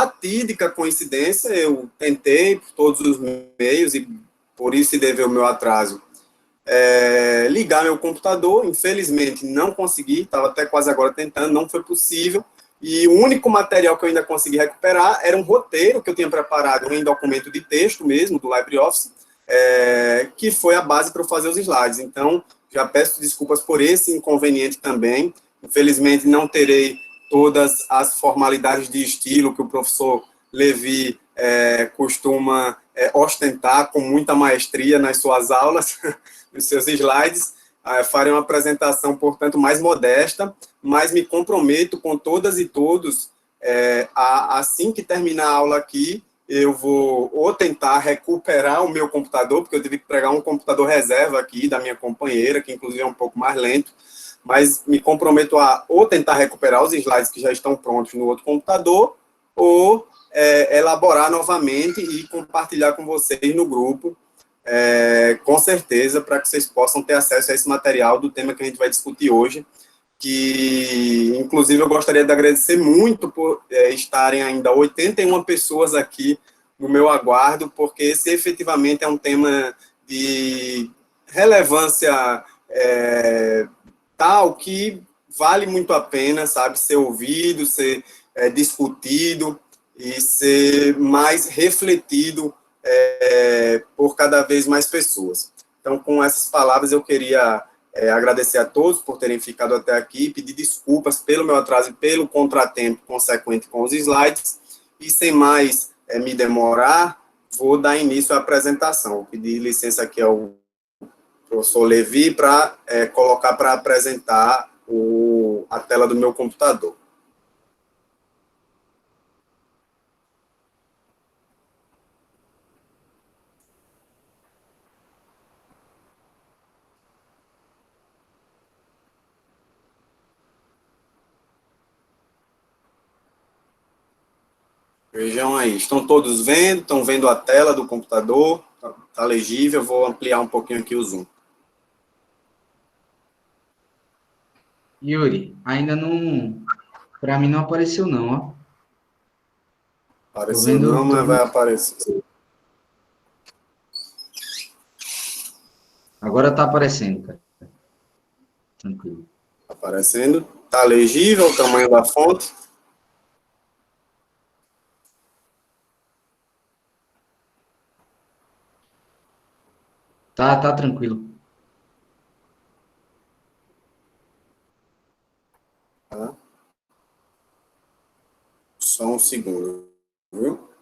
fatídica coincidência, eu tentei por todos os meios, e por isso se deveu o meu atraso, ligar meu computador, infelizmente não consegui, estava até quase agora tentando, não foi possível, e o único material que eu ainda consegui recuperar era um roteiro que eu tinha preparado em documento de texto mesmo, do LibreOffice, que foi a base para eu fazer os slides. Então, já peço desculpas por esse inconveniente também, infelizmente não terei todas as formalidades de estilo que o professor Levi costuma ostentar com muita maestria nas suas aulas, nos seus slides. Farei uma apresentação, portanto, mais modesta, mas me comprometo com todas e todos, assim que terminar a aula aqui, eu vou ou tentar recuperar o meu computador, porque eu tive que pegar um computador reserva aqui da minha companheira, que inclusive é um pouco mais lento, mas me comprometo a ou tentar recuperar os slides que já estão prontos no outro computador, ou elaborar novamente e compartilhar com vocês no grupo, com certeza, para que vocês possam ter acesso a esse material do tema que a gente vai discutir hoje, que, inclusive, eu gostaria de agradecer muito por estarem ainda 81 pessoas aqui no meu aguardo, porque esse efetivamente é um tema de relevância tal que vale muito a pena, sabe, ser ouvido, ser discutido e ser mais refletido por cada vez mais pessoas. Então, com essas palavras, eu queria agradecer a todos por terem ficado até aqui, pedir desculpas pelo meu atraso e pelo contratempo consequente com os slides, e sem mais me demorar, vou dar início à apresentação. Vou pedir licença aqui ao professor Levi para colocar para apresentar a tela do meu computador. Vejam aí, estão todos vendo? Estão vendo a tela do computador? Está legível? Vou ampliar um pouquinho aqui o zoom. Yuri, ainda não... Para mim não apareceu não, ó. Apareceu não, mas vai aparecer. Agora está aparecendo, cara. Tranquilo. Aparecendo. Está legível o tamanho da fonte? Tá tranquilo. Tá. Só um segundo, viu?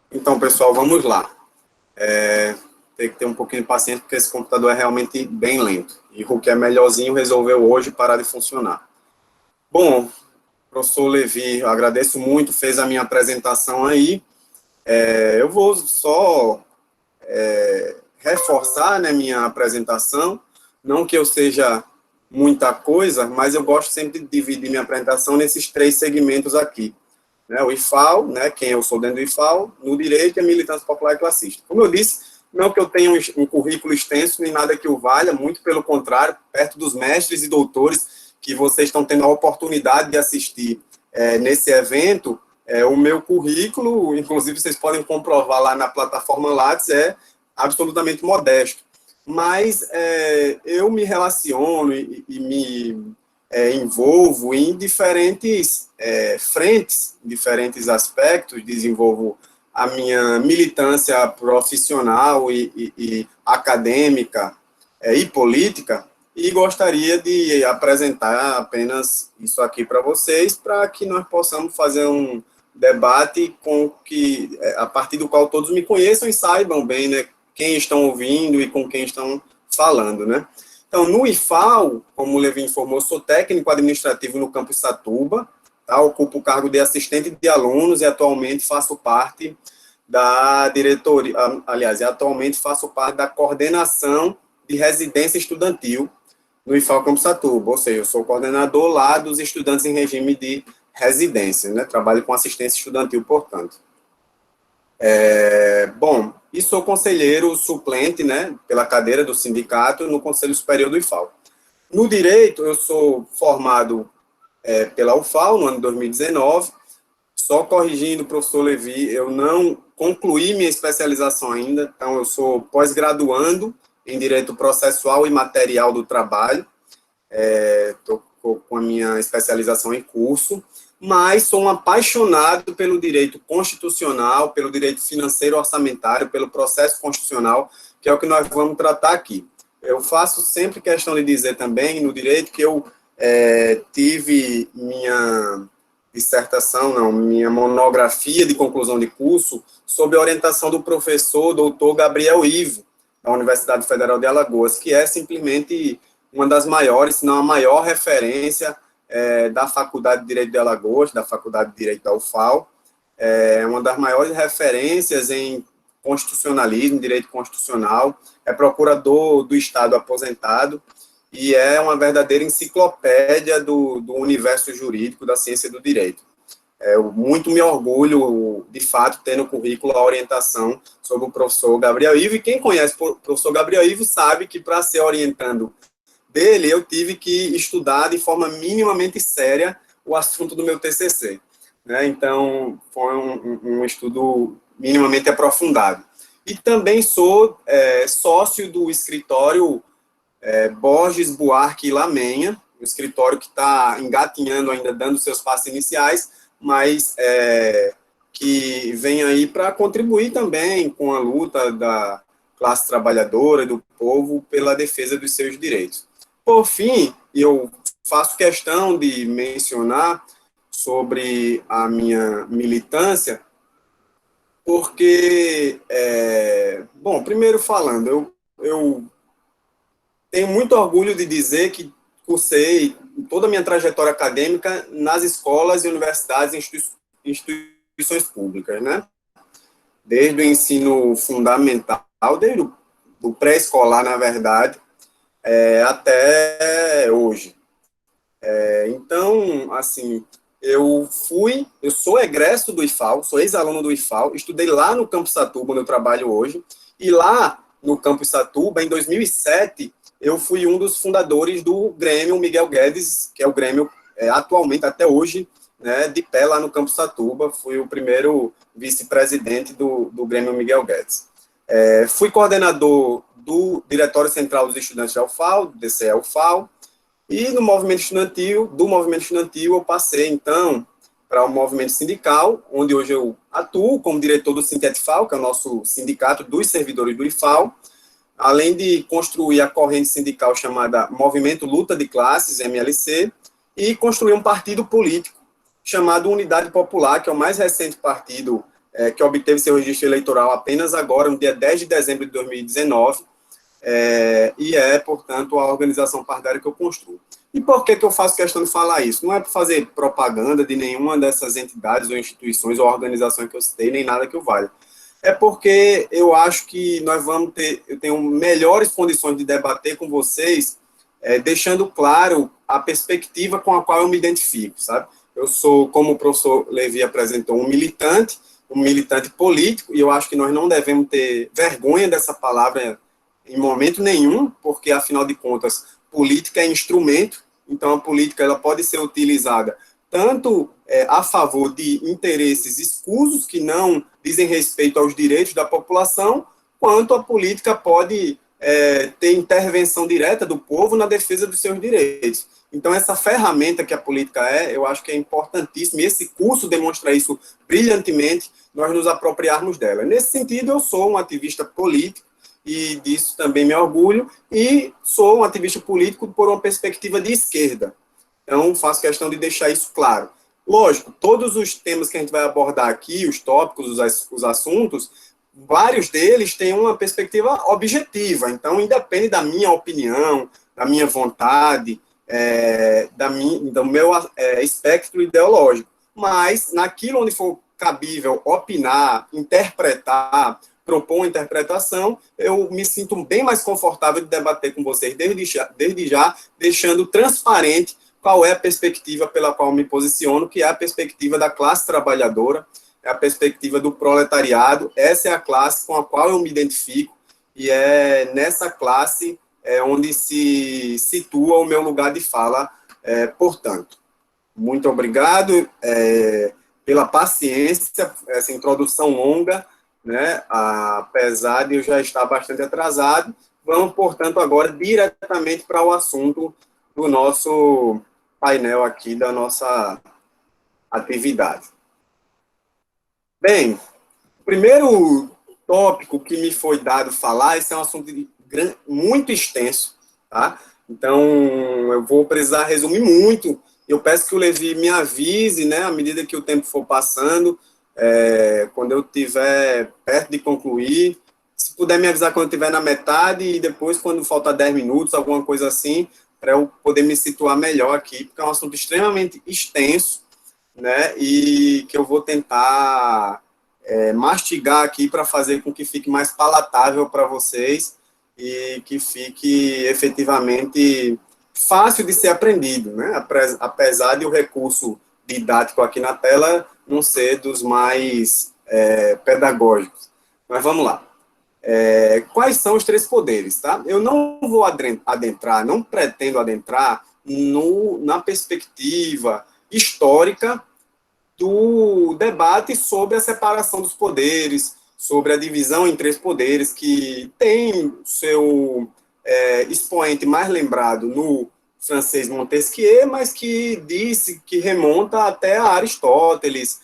Então, pessoal, vamos lá. Tem que ter um pouquinho de paciência, porque esse computador é realmente bem lento. E o que é melhorzinho resolveu hoje parar de funcionar. Bom, professor Levi, eu agradeço muito, fez a minha apresentação aí. Eu vou só reforçar, né, minha apresentação. Não que eu seja muita coisa, mas eu gosto sempre de dividir minha apresentação nesses 3 segmentos aqui. Né, o IFAL, né, quem eu sou dentro do IFAL, no direito e a militância popular e classista. Como eu disse, não que eu tenha um currículo extenso, nem nada que o valha, muito pelo contrário, perto dos mestres e doutores que vocês estão tendo a oportunidade de assistir nesse evento, o meu currículo, inclusive vocês podem comprovar lá na plataforma Lattes, é absolutamente modesto. Mas eu me relaciono e me envolvo em diferentes frentes, diferentes aspectos, desenvolvo a minha militância profissional e acadêmica e política, e gostaria de apresentar apenas isso aqui para vocês, para que nós possamos fazer um debate a partir do qual todos me conheçam e saibam bem, né, quem estão ouvindo e com quem estão falando, né. Então, no IFAL, como o Levi informou, sou técnico administrativo no campus Satuba, tá, ocupo o cargo de assistente de alunos e atualmente faço parte da diretoria, aliás, atualmente faço parte da coordenação de residência estudantil no IFAL Campus Satuba, ou seja, eu sou coordenador lá dos estudantes em regime de residência, né, trabalho com assistência estudantil, portanto. Bom, e sou conselheiro suplente, né, pela cadeira do sindicato no Conselho Superior do IFAL. No direito, eu sou formado pela UFAL no ano de 2019, só corrigindo o professor Levi, eu não concluí minha especialização ainda, então eu sou pós-graduando em Direito Processual e Material do Trabalho, estou com a minha especialização em curso, mas sou um apaixonado pelo direito constitucional, pelo direito financeiro orçamentário, pelo processo constitucional, que é o que nós vamos tratar aqui. Eu faço sempre questão de dizer também no direito que eu tive minha dissertação, não, minha monografia de conclusão de curso sob a orientação do professor doutor Gabriel Ivo, da Universidade Federal de Alagoas, que é simplesmente uma das maiores, se não a maior referência da Faculdade de Direito de Alagoas, da Faculdade de Direito da UFAL, uma das maiores referências em constitucionalismo, direito constitucional, é procurador do Estado aposentado, e é uma verdadeira enciclopédia do universo jurídico, da ciência do direito. Eu muito me orgulho, de fato, ter no currículo a orientação sobre o professor Gabriel Ivo, e quem conhece o professor Gabriel Ivo sabe que, para ser orientando dele, eu tive que estudar de forma minimamente séria o assunto do meu TCC. Né? Então, foi um estudo minimamente aprofundado. E também sou sócio do escritório Borges, Buarque e Lamenha, um escritório que está engatinhando ainda, dando seus passos iniciais, mas que vem aí para contribuir também com a luta da classe trabalhadora e do povo pela defesa dos seus direitos. Por fim, eu faço questão de mencionar sobre a minha militância, porque, bom, primeiro falando, eu tenho muito orgulho de dizer que cursei toda a minha trajetória acadêmica nas escolas e universidades e instituições públicas, né? Desde o ensino fundamental, desde o pré-escolar, na verdade, até hoje. Então, assim, eu sou egresso do IFAL, sou ex-aluno do IFAL, estudei lá no Campus Satuba, onde eu trabalho hoje, e lá no Campus Satuba, em 2007, eu fui um dos fundadores do Grêmio Miguel Guedes, que é o Grêmio atualmente, até hoje, né, de pé lá no Campus Satuba, fui o primeiro vice-presidente do Grêmio Miguel Guedes. Fui coordenador do Diretório Central dos Estudantes da UFAL, do DCE-UFAL, e do movimento estudantil eu passei, então, para o movimento sindical, onde hoje eu atuo como diretor do Sintetfal, que é o nosso sindicato dos servidores do IFAL, além de construir a corrente sindical chamada Movimento Luta de Classes, MLC, e construir um partido político chamado Unidade Popular, que é o mais recente partido que obteve seu registro eleitoral apenas agora, no dia 10 de dezembro de 2019, e portanto, a organização partidária que eu construo. E por que eu faço questão de falar isso? Não é para fazer propaganda de nenhuma dessas entidades ou instituições ou organizações que eu citei, nem nada que eu valha. É porque eu acho que eu tenho melhores condições de debater com vocês, deixando claro a perspectiva com a qual eu me identifico, sabe? Eu sou, como o professor Levi apresentou, um militante político, e eu acho que nós não devemos ter vergonha dessa palavra em momento nenhum, porque, afinal de contas, política é instrumento, então a política ela pode ser utilizada tanto a favor de interesses escusos, que não dizem respeito aos direitos da população, quanto a política pode ter intervenção direta do povo na defesa dos seus direitos. Então, essa ferramenta que a política eu acho que é importantíssima, e esse curso demonstra isso brilhantemente, nós nos apropriarmos dela. Nesse sentido, eu sou um ativista político, e disso também me orgulho, e sou um ativista político por uma perspectiva de esquerda. Então, faço questão de deixar isso claro. Lógico, todos os temas que a gente vai abordar aqui, os tópicos, os assuntos, vários deles têm uma perspectiva objetiva, então independe da minha opinião, da minha vontade, do meu espectro ideológico. Mas, naquilo onde for cabível opinar, interpretar, propor uma interpretação, eu me sinto bem mais confortável de debater com vocês desde já, deixando transparente qual é a perspectiva pela qual me posiciono, que é a perspectiva da classe trabalhadora, é a perspectiva do proletariado. Essa é a classe com a qual eu me identifico, e é nessa classe onde se situa o meu lugar de fala. Portanto, muito obrigado pela paciência, essa introdução longa, né, apesar de eu já estar bastante atrasado. Vamos, portanto, agora diretamente para o assunto do nosso painel aqui, da nossa atividade. Bem, o primeiro tópico que me foi dado falar, esse é um assunto muito extenso, tá? Então, eu vou precisar resumir muito. Eu peço que o Levi me avise, né, à medida que o tempo for passando, quando eu estiver perto de concluir. Se puder me avisar quando eu estiver na metade, e depois, quando faltar 10 minutos, alguma coisa assim, para eu poder me situar melhor aqui, porque é um assunto extremamente extenso, né, e que eu vou tentar mastigar aqui para fazer com que fique mais palatável para vocês e que fique efetivamente fácil de ser aprendido, né, apesar de o recurso didático aqui na tela não ser dos mais pedagógicos. Mas vamos lá. Quais são os três poderes, tá? Eu não vou adentrar, não pretendo adentrar na perspectiva histórica do debate sobre a separação dos poderes, sobre a divisão em três poderes, que tem seu expoente mais lembrado no francês Montesquieu, mas que remonta até a Aristóteles,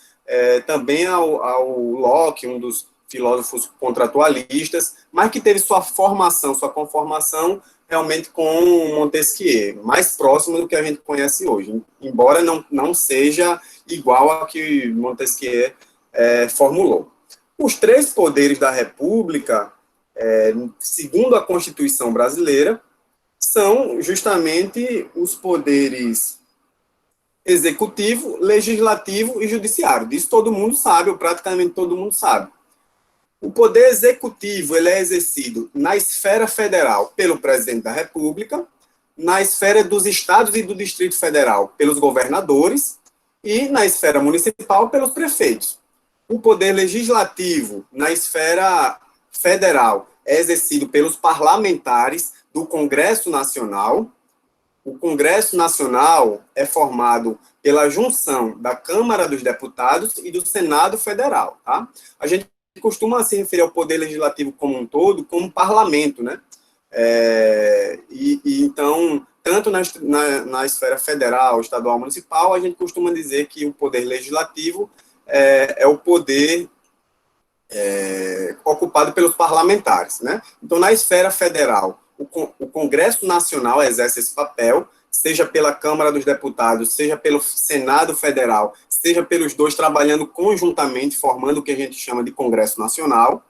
também ao Locke, um dos filósofos contratualistas, mas que teve sua conformação realmente com Montesquieu, mais próximo do que a gente conhece hoje, embora não seja igual a que Montesquieu formulou. Os três poderes da República, segundo a Constituição brasileira, são justamente os poderes executivo, legislativo e judiciário. Disso todo mundo sabe, ou praticamente todo mundo sabe. O poder executivo ele é exercido na esfera federal pelo presidente da República, na esfera dos estados e do Distrito Federal pelos governadores e na esfera municipal pelos prefeitos. O poder legislativo na esfera federal é exercido pelos parlamentares do Congresso Nacional. O Congresso Nacional é formado pela junção da Câmara dos Deputados e do Senado Federal, tá? A gente costuma se referir ao poder legislativo como um todo, como parlamento, né? Então, tanto na esfera federal, estadual, municipal, a gente costuma dizer que o poder legislativo é o poder ocupado pelos parlamentares, né? Então, na esfera federal, o Congresso Nacional exerce esse papel, seja pela Câmara dos Deputados, seja pelo Senado Federal, seja pelos dois trabalhando conjuntamente, formando o que a gente chama de Congresso Nacional.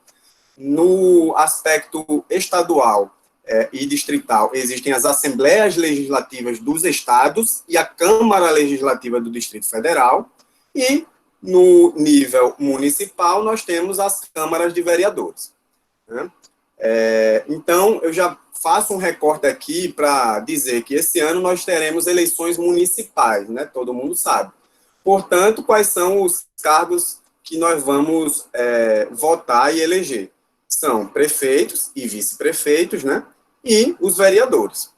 No aspecto estadual e distrital, existem as Assembleias Legislativas dos Estados e a Câmara Legislativa do Distrito Federal, e no nível municipal nós temos as câmaras de vereadores, né? Então, eu já faço um recorte aqui para dizer que esse ano nós teremos eleições municipais, né? Todo mundo sabe. Portanto, quais são os cargos que nós vamos votar e eleger? São prefeitos e vice-prefeitos, né? E os vereadores.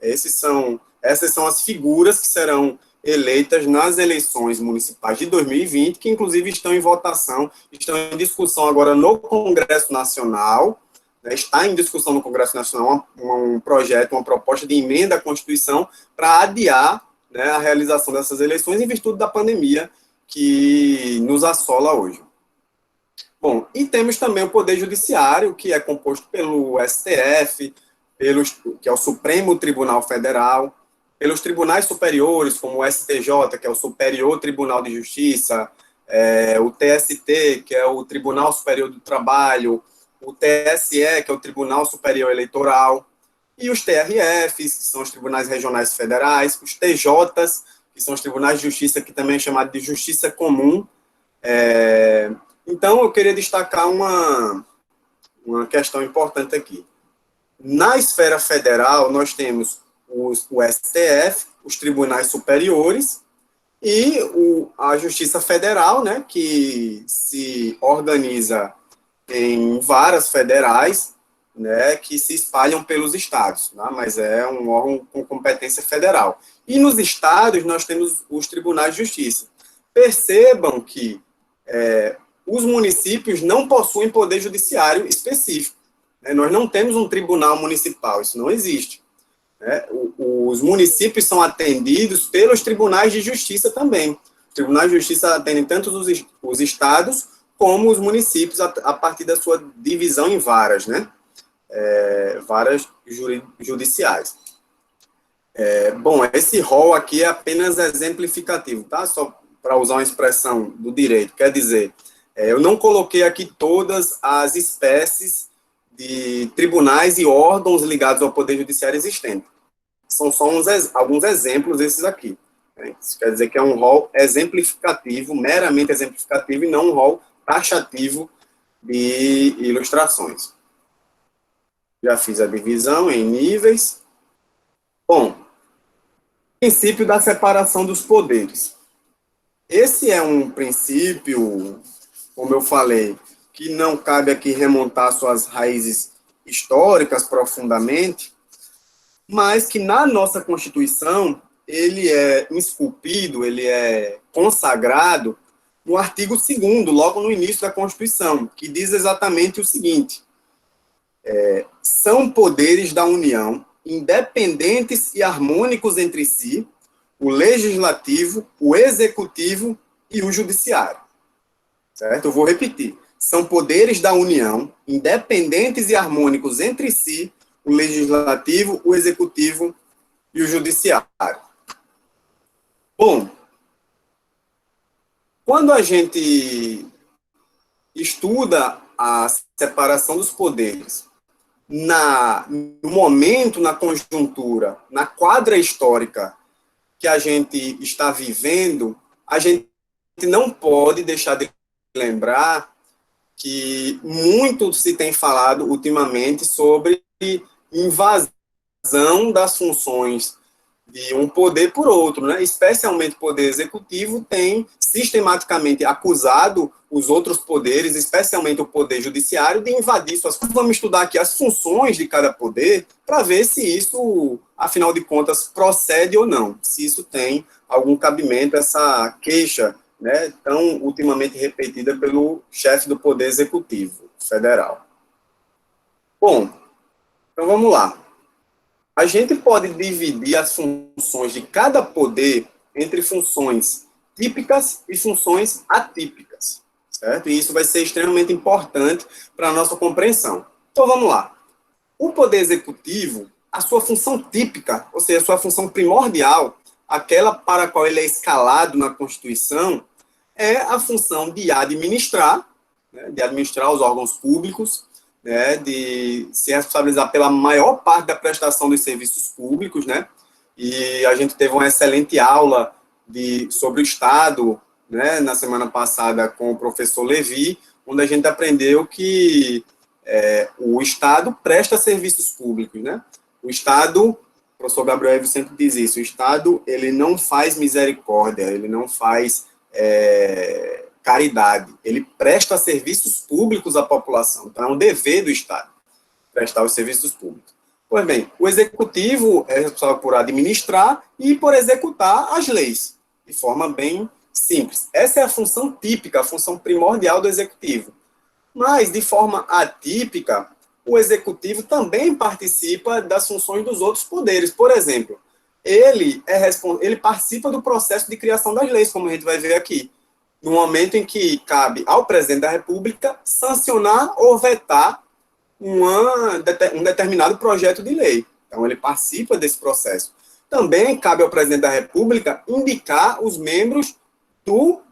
Essas são as figuras que serão eleitas nas eleições municipais de 2020, que inclusive estão em votação, estão em discussão agora no Congresso Nacional. Está em discussão no Congresso Nacional um projeto, uma proposta de emenda à Constituição para adiar, né, a realização dessas eleições em virtude da pandemia que nos assola hoje. Bom, e temos também o Poder Judiciário, que é composto pelo STF, que é o Supremo Tribunal Federal, pelos tribunais superiores, como o STJ, que é o Superior Tribunal de Justiça, o TST, que é o Tribunal Superior do Trabalho, o TSE, que é o Tribunal Superior Eleitoral, e os TRFs, que são os Tribunais Regionais Federais, os TJs, que são os Tribunais de Justiça, que também é chamado de Justiça Comum. Então, eu queria destacar uma questão importante aqui. Na esfera federal, nós temos o STF, os tribunais superiores, e a Justiça Federal, né, que se organiza em varas federais, né, que se espalham pelos estados, né, mas é um órgão com competência federal. E nos estados, nós temos os tribunais de justiça. Percebam que os municípios não possuem poder judiciário específico. Né? Nós não temos um tribunal municipal, isso não existe. Né? Os municípios são atendidos pelos tribunais de justiça também. Os tribunais de justiça atendem tanto os estados como os municípios a partir da sua divisão em varas, né? Varas judiciais. Bom, esse rol aqui é apenas exemplificativo, tá? Só para usar uma expressão do direito, quer dizer, eu não coloquei aqui todas as espécies de tribunais e órgãos ligados ao Poder Judiciário existente. São só alguns exemplos desses aqui. Né? Isso quer dizer que é um rol exemplificativo, meramente exemplificativo, e não um rol taxativo de ilustrações. Já fiz a divisão em níveis. Bom, princípio da separação dos poderes. Esse é um princípio, como eu falei, que não cabe aqui remontar suas raízes históricas profundamente, mas que na nossa Constituição ele é esculpido, ele é consagrado no artigo 2º, logo no início da Constituição, que diz exatamente o seguinte: são poderes da União, independentes e harmônicos entre si, o legislativo, o executivo e o judiciário. Certo? Eu vou repetir. São poderes da União, independentes e harmônicos entre si, o legislativo, o executivo e o judiciário. Bom, quando a gente estuda a separação dos poderes, no momento, na conjuntura, na quadra histórica que a gente está vivendo, a gente não pode deixar de lembrar que muito se tem falado ultimamente sobre invasão das funções de um poder por outro, né? Especialmente o poder executivo tem sistematicamente acusado os outros poderes, especialmente o poder judiciário, de invadir suas funções. Vamos estudar aqui as funções de cada poder para ver se isso, afinal de contas, procede ou não, se isso tem algum cabimento, essa queixa, né, tão ultimamente repetida pelo chefe do Poder Executivo Federal. Bom, então vamos lá. A gente pode dividir as funções de cada poder entre funções típicas e funções atípicas, certo? E isso vai ser extremamente importante para a nossa compreensão. Então vamos lá. O Poder Executivo, a sua função típica, ou seja, a sua função primordial, aquela para a qual ele é escalado na Constituição, é a função de administrar, né, de administrar os órgãos públicos, né, de se responsabilizar pela maior parte da prestação dos serviços públicos, né, e a gente teve uma excelente aula sobre o Estado, né, na semana passada com o professor Levi, onde a gente aprendeu que o Estado presta serviços públicos, né, o Estado, o professor Gabriel Eves sempre diz isso, o Estado, ele não faz misericórdia, ele não faz caridade, ele presta serviços públicos à população, então é um dever do Estado prestar os serviços públicos. Pois bem, o Executivo é responsável por administrar e por executar as leis, de forma bem simples. Essa é a função típica, a função primordial do Executivo. Mas, de forma atípica, o Executivo também participa das funções dos outros poderes. Por exemplo, ele participa do processo de criação das leis, como a gente vai ver aqui. no momento em que cabe ao presidente da República sancionar ou vetar um determinado projeto de lei. Então, ele participa desse processo. Também cabe ao presidente da República indicar os membros do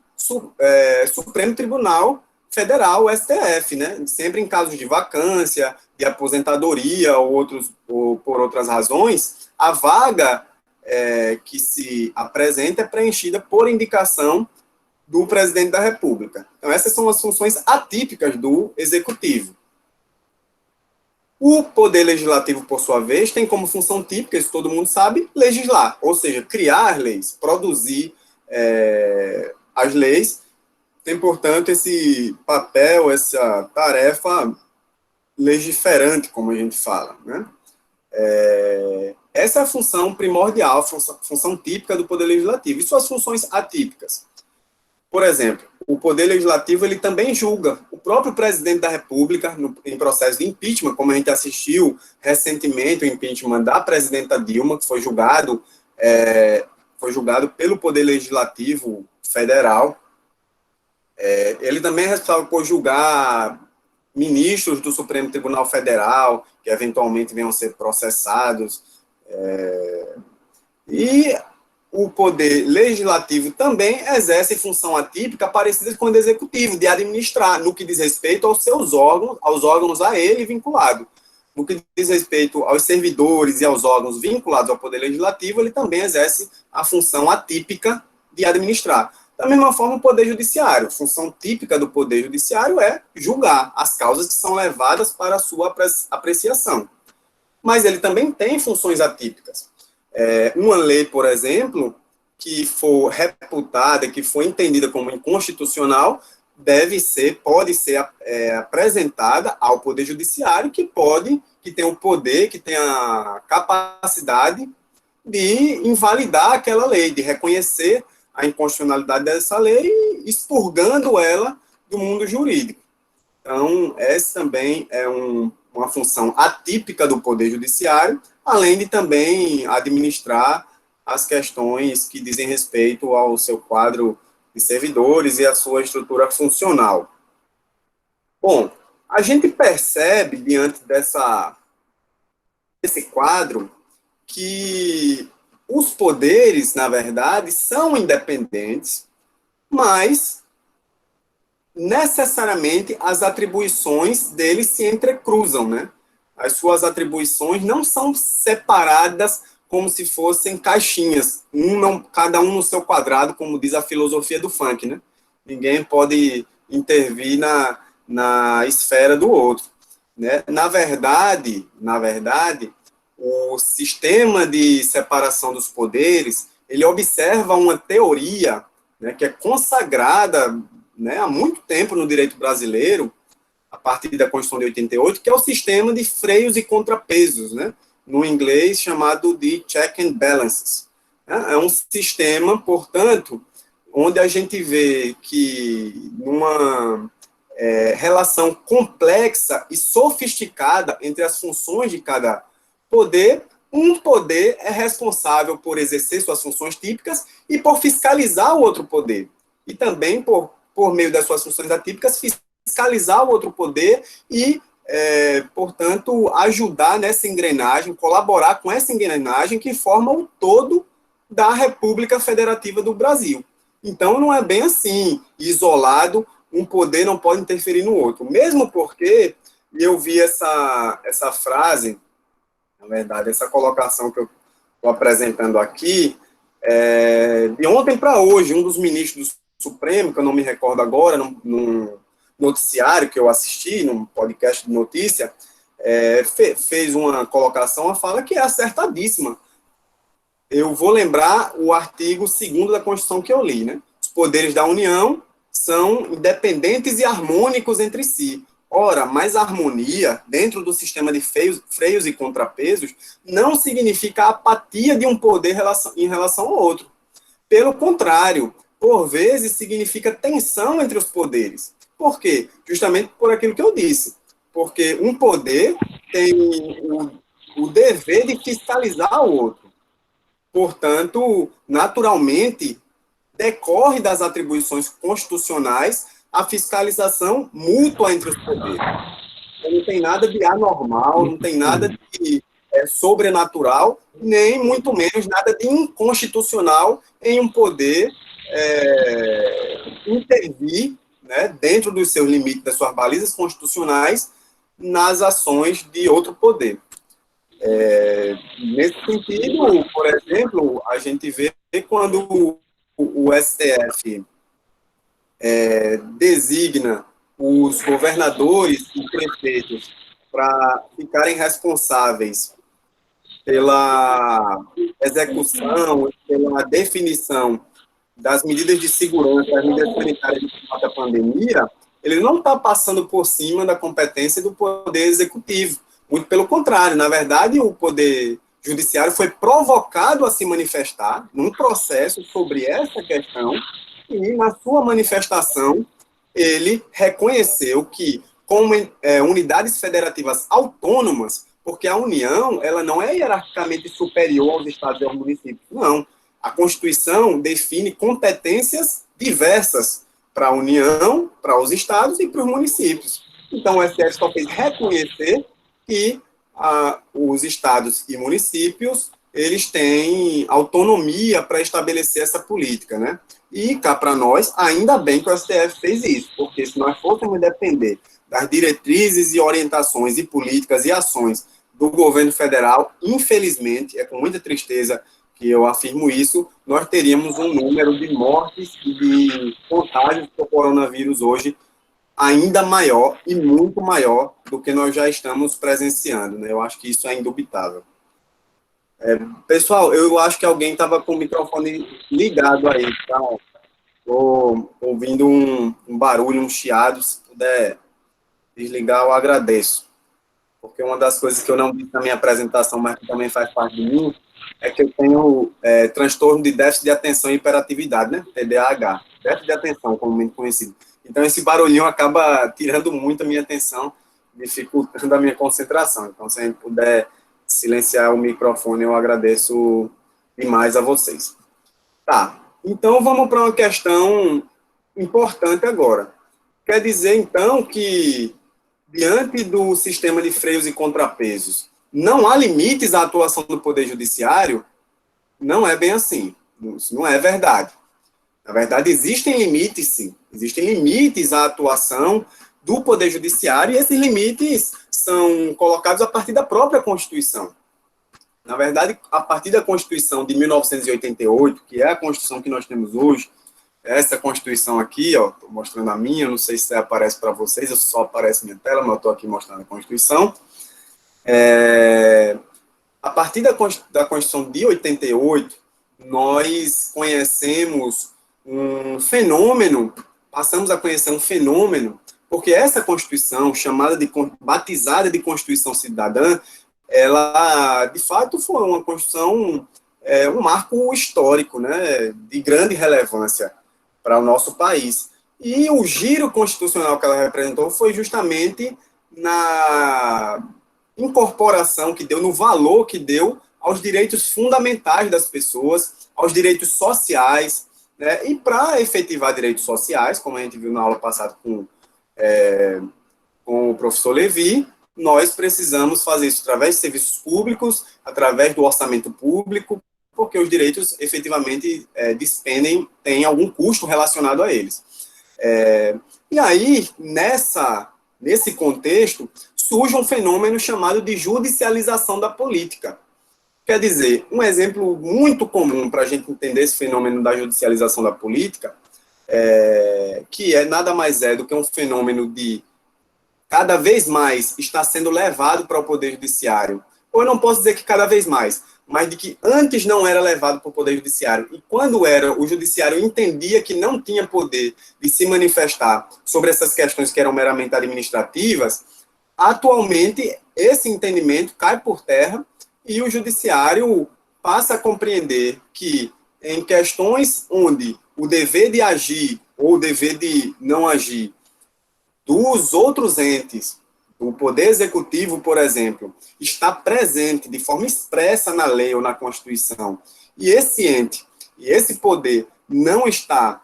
Supremo Tribunal Federal, o STF, né? Sempre em casos de vacância, de aposentadoria ou por outras razões, a vaga que se apresenta é preenchida por indicação do presidente da República. Então, essas são as funções atípicas do Executivo. O Poder Legislativo, por sua vez, tem como função típica, isso todo mundo sabe, legislar, ou seja, criar leis, produzir as leis. Tem, portanto, esse papel, essa tarefa legiferante, como a gente fala, né? Essa é a função primordial, a função típica do Poder Legislativo. E suas funções atípicas? Por exemplo, o Poder Legislativo ele também julga o próprio presidente da República em processo de impeachment, como a gente assistiu recentemente o impeachment da presidenta Dilma, que foi julgado pelo Poder Legislativo Federal. Ele também é responsável por julgar ministros do Supremo Tribunal Federal, que eventualmente venham a ser processados. E o Poder Legislativo também exerce função atípica parecida com o do Executivo, de administrar, no que diz respeito aos seus órgãos, aos órgãos a ele vinculado. No que diz respeito aos servidores e aos órgãos vinculados ao Poder Legislativo, ele também exerce a função atípica de administrar. Da mesma forma, o Poder Judiciário. A função típica do Poder Judiciário é julgar as causas que são levadas para a sua apreciação. Mas ele também tem funções atípicas. Uma lei, por exemplo, que for reputada, que for entendida como inconstitucional, pode ser apresentada ao Poder Judiciário, que tem o poder, que tem a capacidade de invalidar aquela lei, de reconhecer a inconstitucionalidade dessa lei, expurgando ela do mundo jurídico. Então, essa também é uma função atípica do Poder Judiciário, além de também administrar as questões que dizem respeito ao seu quadro de servidores e à sua estrutura funcional. Bom, a gente percebe, diante desse quadro, que os poderes, na verdade, são independentes, mas necessariamente as atribuições deles se entrecruzam, né? As suas atribuições não são separadas como se fossem caixinhas, cada um no seu quadrado, como diz a filosofia do funk, né? Ninguém pode intervir na esfera do outro, né? Na verdade, o sistema de separação dos poderes, ele observa uma teoria, né, que é consagrada, né, há muito tempo no direito brasileiro, a partir da Constituição de 88, que é o sistema de freios e contrapesos, né, no inglês chamado de check and balances. É um sistema, portanto, onde a gente vê que numa relação complexa e sofisticada entre as funções de cada poder, um poder é responsável por exercer suas funções típicas e por fiscalizar o outro poder. E também, por meio das suas funções atípicas, fiscalizar o outro poder e, portanto, ajudar nessa engrenagem, colaborar com essa engrenagem que forma o todo da República Federativa do Brasil. Então, não é bem assim, isolado, um poder não pode interferir no outro. Mesmo porque, eu vi essa frase, na verdade, essa colocação que eu estou apresentando aqui, de ontem para hoje, um dos ministros do Supremo, que eu não me recordo agora, num noticiário que eu assisti, num podcast de notícia, fez uma colocação, uma fala que é acertadíssima. Eu vou lembrar o artigo 2º da Constituição que eu li, né? Os poderes da União são independentes e harmônicos entre si. Ora, mas a harmonia, dentro do sistema de freios e contrapesos, não significa a apatia de um poder em relação ao outro. Pelo contrário, por vezes significa tensão entre os poderes. Por quê? Justamente por aquilo que eu disse. Porque um poder tem o dever de fiscalizar o outro. Portanto, naturalmente, decorre das atribuições constitucionais a fiscalização mútua entre os poderes. Então, não tem nada de anormal, não tem nada de sobrenatural, nem muito menos nada de inconstitucional em um poder intervir, né, dentro dos seus limites, das suas balizas constitucionais, nas ações de outro poder. Nesse sentido, por exemplo, a gente vê quando o STF designa os governadores e prefeitos para ficarem responsáveis pela execução, pela definição das medidas de segurança, das medidas sanitárias de combate à pandemia, ele não está passando por cima da competência do Poder Executivo. Muito pelo contrário, na verdade, o Poder Judiciário foi provocado a se manifestar num processo sobre essa questão e, na sua manifestação, ele reconheceu que, como unidades federativas autônomas, porque a União ela não é hierarquicamente superior aos estados e aos municípios, não. A Constituição define competências diversas para a União, para os estados e para os municípios. Então, o STF só fez reconhecer que os estados e municípios eles têm autonomia para estabelecer essa política, né? E cá para nós, ainda bem que o STF fez isso, porque se nós fôssemos depender das diretrizes e orientações e políticas e ações do governo federal, infelizmente, é com muita tristeza que eu afirmo isso, nós teríamos um número de mortes e de contágios do coronavírus hoje ainda maior e muito maior do que nós já estamos presenciando, né? Eu acho que isso é indubitável. Pessoal, eu acho que alguém estava com o microfone ligado aí, tá? Estou ouvindo um barulho, um chiado, se puder desligar, eu agradeço. Porque uma das coisas que eu não disse na minha apresentação, mas que também faz parte de mim, é que eu tenho transtorno de déficit de atenção e hiperatividade, né? TDAH, déficit de atenção, comumente conhecido. Então, esse barulhinho acaba tirando muito a minha atenção, dificultando a minha concentração. Então, se a gente puder silenciar o microfone, eu agradeço demais a vocês. Tá, então vamos para uma questão importante agora. Quer dizer, então, que diante do sistema de freios e contrapesos, não há limites à atuação do Poder Judiciário? Não é bem assim. Isso não é verdade. Na verdade, existem limites, sim. Existem limites à atuação do Poder Judiciário e esses limites são colocados a partir da própria Constituição. Na verdade, a partir da Constituição de 1988, que é a Constituição que nós temos hoje, essa Constituição aqui, ó, estou mostrando a minha, não sei se aparece para vocês, eu só aparece minha tela, mas eu estou aqui mostrando a Constituição. A partir da Constituição de 88, nós conhecemos um fenômeno, passamos a conhecer um fenômeno, porque essa Constituição, batizada de Constituição Cidadã, ela, de fato, foi uma Constituição, um marco histórico, né, de grande relevância para o nosso país. E o giro constitucional que ela representou foi justamente na incorporação que deu, no valor que deu aos direitos fundamentais das pessoas, aos direitos sociais, né? E para efetivar direitos sociais, como a gente viu na aula passada com o professor Levi, nós precisamos fazer isso através de serviços públicos, através do orçamento público, porque os direitos efetivamente têm algum custo relacionado a eles. E aí, nesse contexto, surge um fenômeno chamado de judicialização da política. Quer dizer, um exemplo muito comum para a gente entender esse fenômeno da judicialização da política, que nada mais é do que um fenômeno de cada vez mais está sendo levado para o Poder Judiciário. Ou eu não posso dizer que cada vez mais, mas de que antes não era levado para o Poder Judiciário. E quando era, o Judiciário entendia que não tinha poder de se manifestar sobre essas questões que eram meramente administrativas. Atualmente, esse entendimento cai por terra e o Judiciário passa a compreender que, em questões onde o dever de agir ou o dever de não agir dos outros entes, o Poder Executivo, por exemplo, está presente de forma expressa na lei ou na Constituição, e esse ente e esse poder não está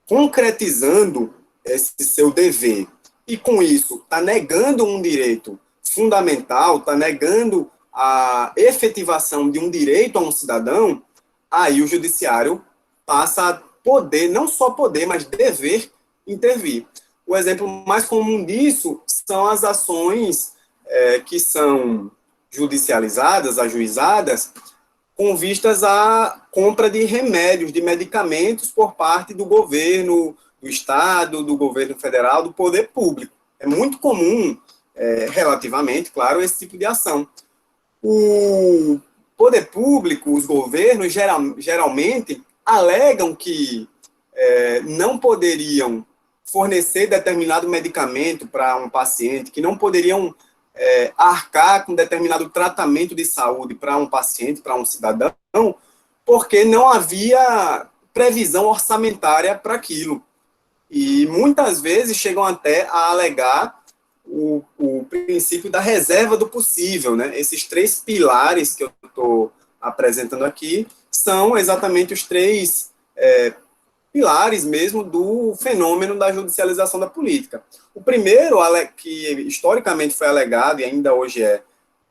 concretizando esse seu dever, e com isso está negando um direito fundamental, está negando a efetivação de um direito a um cidadão, aí o judiciário passa a poder, não só poder, mas dever intervir. O exemplo mais comum disso são as ações que são judicializadas, ajuizadas, com vistas à compra de remédios, de medicamentos por parte do governo, do Estado, do governo federal, do poder público. É muito comum, relativamente, claro, esse tipo de ação. O poder público, os governos, geralmente, alegam que não poderiam fornecer determinado medicamento para um paciente, que não poderiam arcar com determinado tratamento de saúde para um paciente, para um cidadão, porque não havia previsão orçamentária para aquilo. E muitas vezes chegam até a alegar o princípio da reserva do possível, né? Esses três pilares que eu estou apresentando aqui são exatamente os três pilares mesmo do fenômeno da judicialização da política. O primeiro, que historicamente foi alegado, e ainda hoje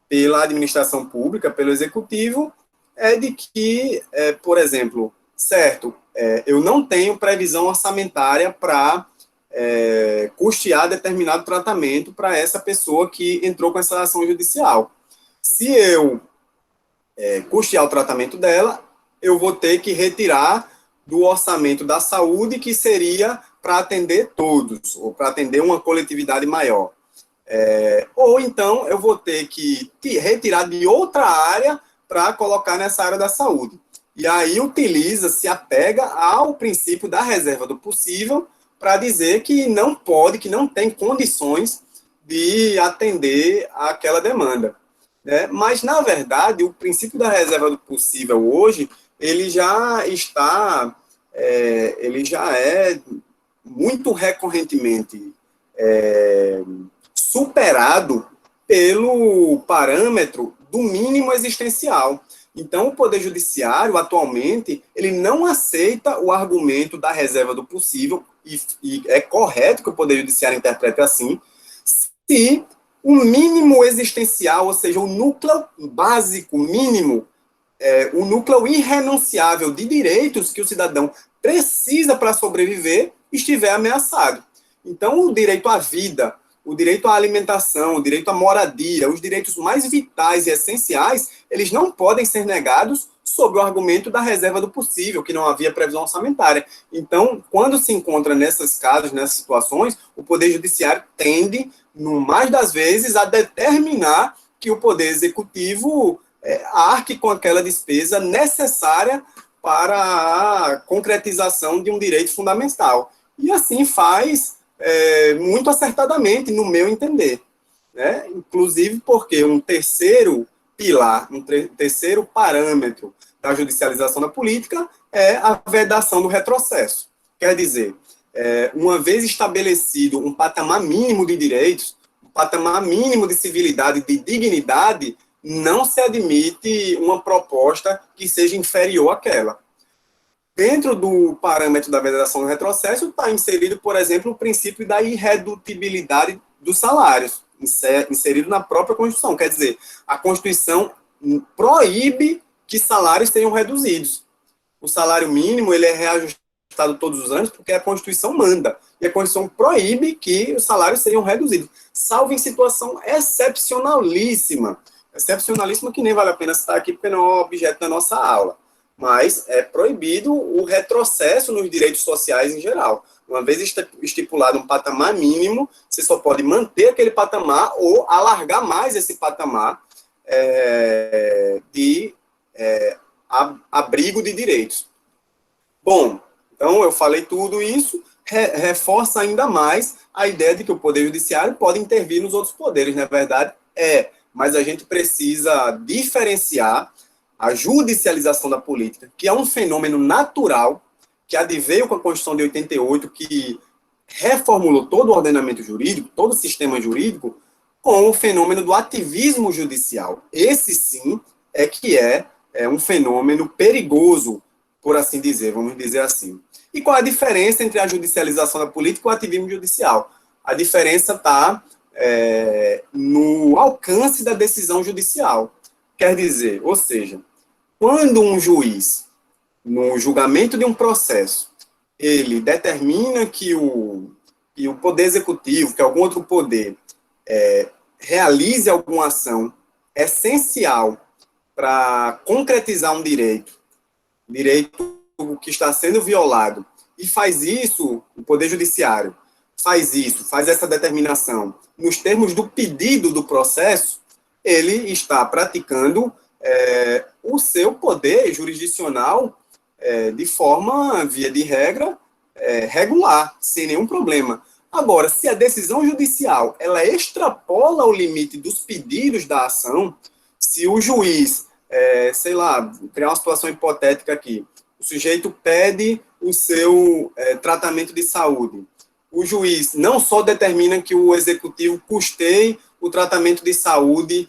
pela administração pública, pelo executivo, é de que, por exemplo, certo, eu não tenho previsão orçamentária para custear determinado tratamento para essa pessoa que entrou com essa ação judicial. Se eu custear o tratamento dela, eu vou ter que retirar do orçamento da saúde, que seria para atender todos, ou para atender uma coletividade maior. Ou então eu vou ter que retirar de outra área para colocar nessa área da saúde. E aí se apega ao princípio da reserva do possível para dizer que não pode, que não tem condições de atender àquela demanda. Né? Mas, na verdade, o princípio da reserva do possível hoje, ele já é muito recorrentemente superado pelo parâmetro do mínimo existencial. Então, o Poder Judiciário, atualmente, ele não aceita o argumento da reserva do possível, e é correto que o Poder Judiciário interprete assim, se o mínimo existencial, ou seja, o núcleo básico mínimo, o núcleo irrenunciável de direitos que o cidadão precisa para sobreviver, estiver ameaçado. Então, o direito à vida, o direito à alimentação, o direito à moradia, os direitos mais vitais e essenciais, eles não podem ser negados sob o argumento da reserva do possível, que não havia previsão orçamentária. Então, quando se encontra nesses casos, nessas situações, o Poder Judiciário tende, no mais das vezes, a determinar que o Poder Executivo arque com aquela despesa necessária para a concretização de um direito fundamental. E assim faz muito acertadamente, no meu entender. Né? Inclusive porque um terceiro pilar, terceiro parâmetro da judicialização da política é a vedação do retrocesso. Quer dizer, uma vez estabelecido um patamar mínimo de direitos, um patamar mínimo de civilidade, de dignidade, não se admite uma proposta que seja inferior àquela. Dentro do parâmetro da vedação do retrocesso está inserido, por exemplo, o princípio da irredutibilidade dos salários, inserido na própria Constituição. Quer dizer, a Constituição proíbe que salários sejam reduzidos. O salário mínimo ele é reajustado todos os anos porque a Constituição manda. E a Constituição proíbe que os salários sejam reduzidos, salvo em situação excepcionalíssima. Excepcionalíssima que nem vale a pena citar aqui porque não é objeto da nossa aula. Mas é proibido o retrocesso nos direitos sociais em geral. Uma vez estipulado um patamar mínimo, você só pode manter aquele patamar ou alargar mais esse patamar de abrigo de direitos. Bom, então eu falei tudo isso, reforça ainda mais a ideia de que o Poder Judiciário pode intervir nos outros poderes, na verdade mas a gente precisa diferenciar a judicialização da política, que é um fenômeno natural, que adveio com a Constituição de 88, que reformulou todo o ordenamento jurídico, todo o sistema jurídico, com o fenômeno do ativismo judicial. Esse, sim, que é um fenômeno perigoso, por assim dizer, vamos dizer assim. E qual a diferença entre a judicialização da política e o ativismo judicial? A diferença está no alcance da decisão judicial. Quer dizer, ou seja, quando um juiz, no julgamento de um processo, ele determina que o Poder Executivo, que algum outro poder, realize alguma ação essencial para concretizar um direito que está sendo violado, e faz isso, o Poder Judiciário faz essa determinação nos termos do pedido do processo, ele está praticando o seu poder jurisdicional de forma, via de regra, regular, sem nenhum problema. Agora, se a decisão judicial ela extrapola o limite dos pedidos da ação, se o juiz, sei lá, criar uma situação hipotética aqui, o sujeito pede o seu tratamento de saúde, o juiz não só determina que o executivo custeie o tratamento de saúde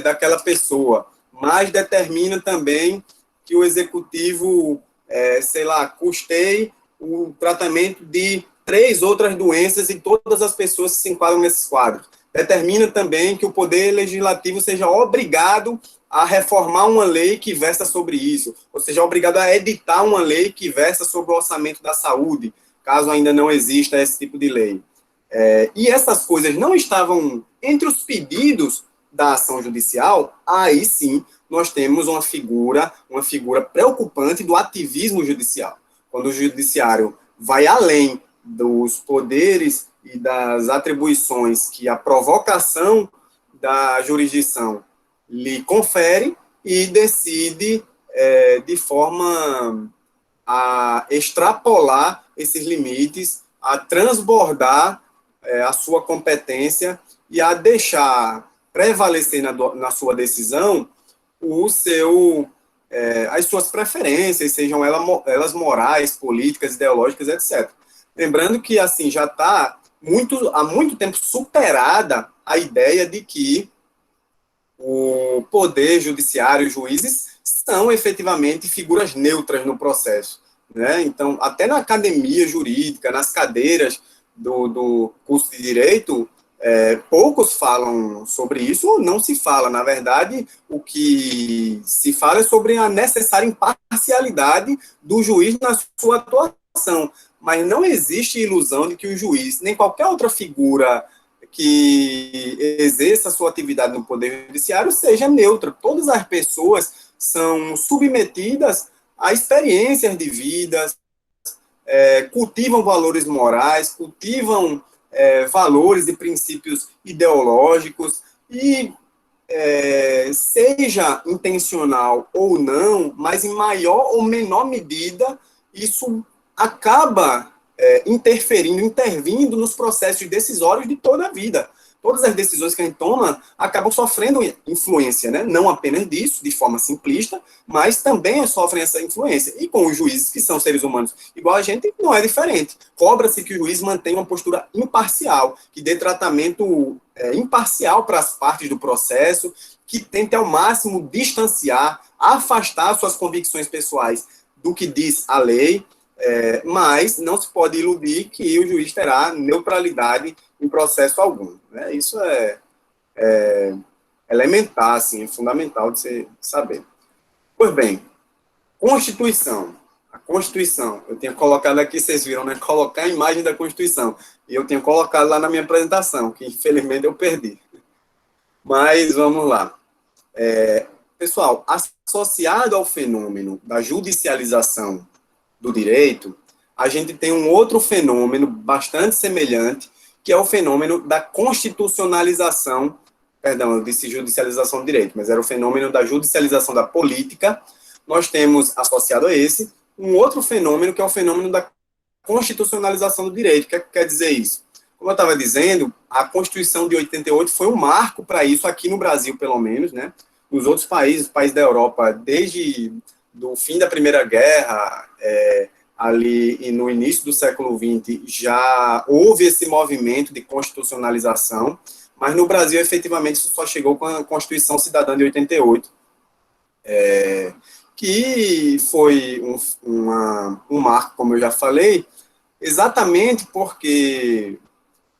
daquela pessoa, mas determina também que o executivo, sei lá, custeie o tratamento de 3 outras doenças e todas as pessoas que se enquadram nesses quadros. Determina também que o Poder Legislativo seja obrigado a reformar uma lei que versa sobre isso, ou seja, obrigado a editar uma lei que versa sobre o orçamento da saúde, caso ainda não exista esse tipo de lei. E essas coisas não estavam entre os pedidos da ação judicial, aí sim nós temos uma figura preocupante do ativismo judicial. Quando o judiciário vai além dos poderes e das atribuições que a provocação da jurisdição lhe confere e decide de forma a extrapolar esses limites, a transbordar a sua competência e a deixar prevalecer na sua decisão as suas preferências, sejam elas morais, políticas, ideológicas, etc. Lembrando que assim já está há muito tempo superada a ideia de que o poder judiciário e juízes são efetivamente figuras neutras no processo, né? Então, até na academia jurídica, nas cadeiras do curso de direito, poucos falam sobre isso, ou não se fala. Na verdade, o que se fala é sobre a necessária imparcialidade do juiz na sua atuação, mas não existe ilusão de que o juiz, nem qualquer outra figura que exerça sua atividade no Poder Judiciário seja neutra. Todas as pessoas são submetidas a experiências de vida, cultivam valores morais, cultivam valores e princípios ideológicos, e seja intencional ou não, mas em maior ou menor medida, isso acaba intervindo nos processos decisórios de toda a vida. Todas as decisões que a gente toma acabam sofrendo influência, né? Não apenas disso, de forma simplista, mas também sofrem essa influência. E com os juízes, que são seres humanos igual a gente, não é diferente. Cobra-se que o juiz mantenha uma postura imparcial, que dê tratamento imparcial para as partes do processo, que tente ao máximo distanciar, afastar suas convicções pessoais do que diz a lei, mas não se pode iludir que o juiz terá neutralidade em processo algum, né? Isso é elementar, assim, é fundamental de você saber. Pois bem, Constituição. A Constituição, eu tinha colocado aqui, vocês viram, né? Colocar a imagem da Constituição. E eu tinha colocado lá na minha apresentação, que infelizmente eu perdi. Mas vamos lá. Pessoal, associado ao fenômeno da judicialização do direito, a gente tem um outro fenômeno bastante semelhante, que é o fenômeno da constitucionalização, perdão, eu disse judicialização do direito, mas era o fenômeno da judicialização da política. Nós temos, associado a esse, um outro fenômeno, que é o fenômeno da constitucionalização do direito. O que quer dizer isso? Como eu estava dizendo, a Constituição de 88 foi um marco para isso, aqui no Brasil, pelo menos, né? Nos outros países da Europa, desde do fim da Primeira Guerra, ali e no início do século XX, já houve esse movimento de constitucionalização, mas no Brasil, efetivamente, isso só chegou com a Constituição Cidadã de 88, que foi um marco, como eu já falei, exatamente porque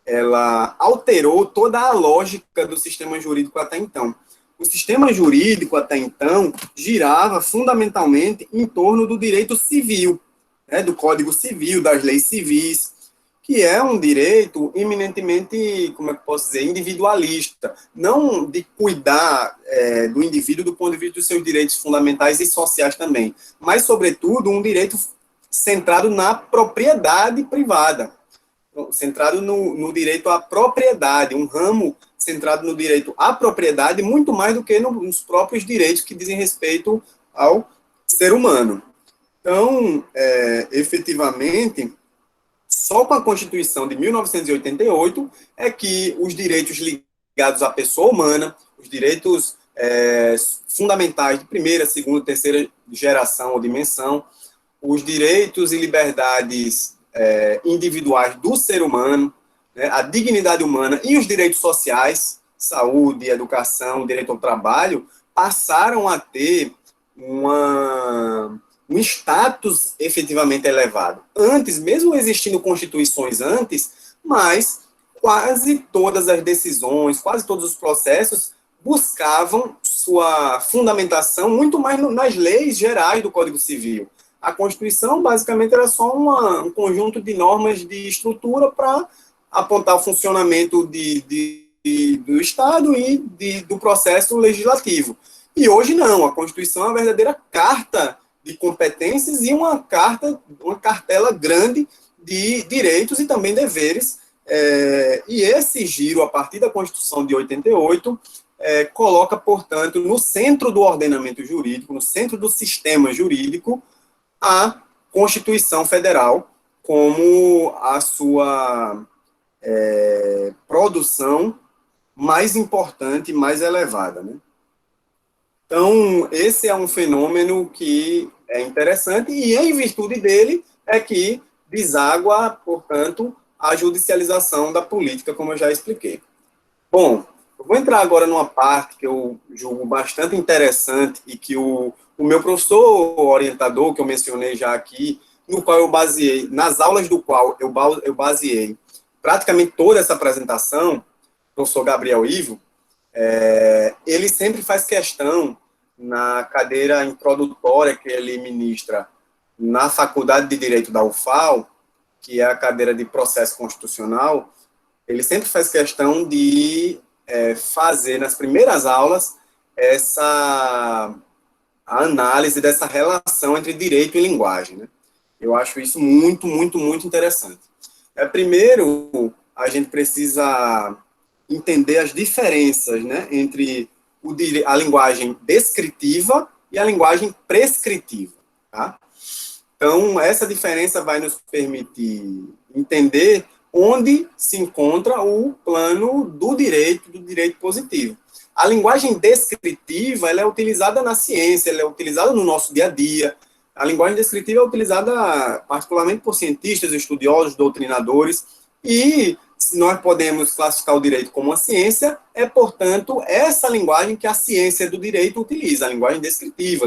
ela alterou toda a lógica do sistema jurídico até então. O sistema jurídico até então girava fundamentalmente em torno do direito civil, né, do Código Civil, das leis civis, que é um direito eminentemente, como é que eu posso dizer, individualista, não de cuidar do indivíduo do ponto de vista dos seus direitos fundamentais e sociais também, mas, sobretudo, um direito centrado na propriedade privada, centrado no direito à propriedade, um ramo centrado no direito à propriedade, muito mais do que nos próprios direitos que dizem respeito ao ser humano. Então, efetivamente, só com a Constituição de 1988 é que os direitos ligados à pessoa humana, os direitos fundamentais de primeira, segunda, terceira geração ou dimensão, os direitos e liberdades individuais do ser humano, né, a dignidade humana e os direitos sociais, saúde, educação, direito ao trabalho, passaram a ter um status efetivamente elevado. Antes, mesmo existindo constituições antes, mas quase todas as decisões, quase todos os processos buscavam sua fundamentação muito mais nas leis gerais do Código Civil. A Constituição, basicamente, era só um conjunto de normas de estrutura para apontar o funcionamento do Estado e do processo legislativo. E hoje não, a Constituição é uma verdadeira carta de competências e uma cartela grande de direitos e também deveres. E esse giro, a partir da Constituição de 88, coloca, portanto, no centro do ordenamento jurídico, no centro do sistema jurídico, a Constituição Federal como a sua produção mais importante, mais elevada, né? Então, esse é um fenômeno que é interessante e, em virtude dele, é que deságua, portanto, a judicialização da política, como eu já expliquei. Bom, eu vou entrar agora numa parte que eu julgo bastante interessante e que o meu professor orientador, que eu mencionei já aqui, no qual eu baseei, nas aulas do qual eu baseei praticamente toda essa apresentação, o professor Gabriel Ivo, ele sempre faz questão, na cadeira introdutória que ele ministra na Faculdade de Direito da UFAL, que é a cadeira de processo constitucional, ele sempre faz questão de fazer, nas primeiras aulas, a análise dessa relação entre direito e linguagem, né? Eu acho isso muito, muito, muito interessante. Primeiro, a gente precisa entender as diferenças, né, entre a linguagem descritiva e a linguagem prescritiva, tá? Então, essa diferença vai nos permitir entender onde se encontra o plano do direito positivo. A linguagem descritiva, ela é utilizada na ciência, ela é utilizada no nosso dia a dia. A linguagem descritiva é utilizada particularmente por cientistas, estudiosos, doutrinadores, e se nós podemos classificar o direito como uma ciência, portanto, essa linguagem que a ciência do direito utiliza, a linguagem descritiva.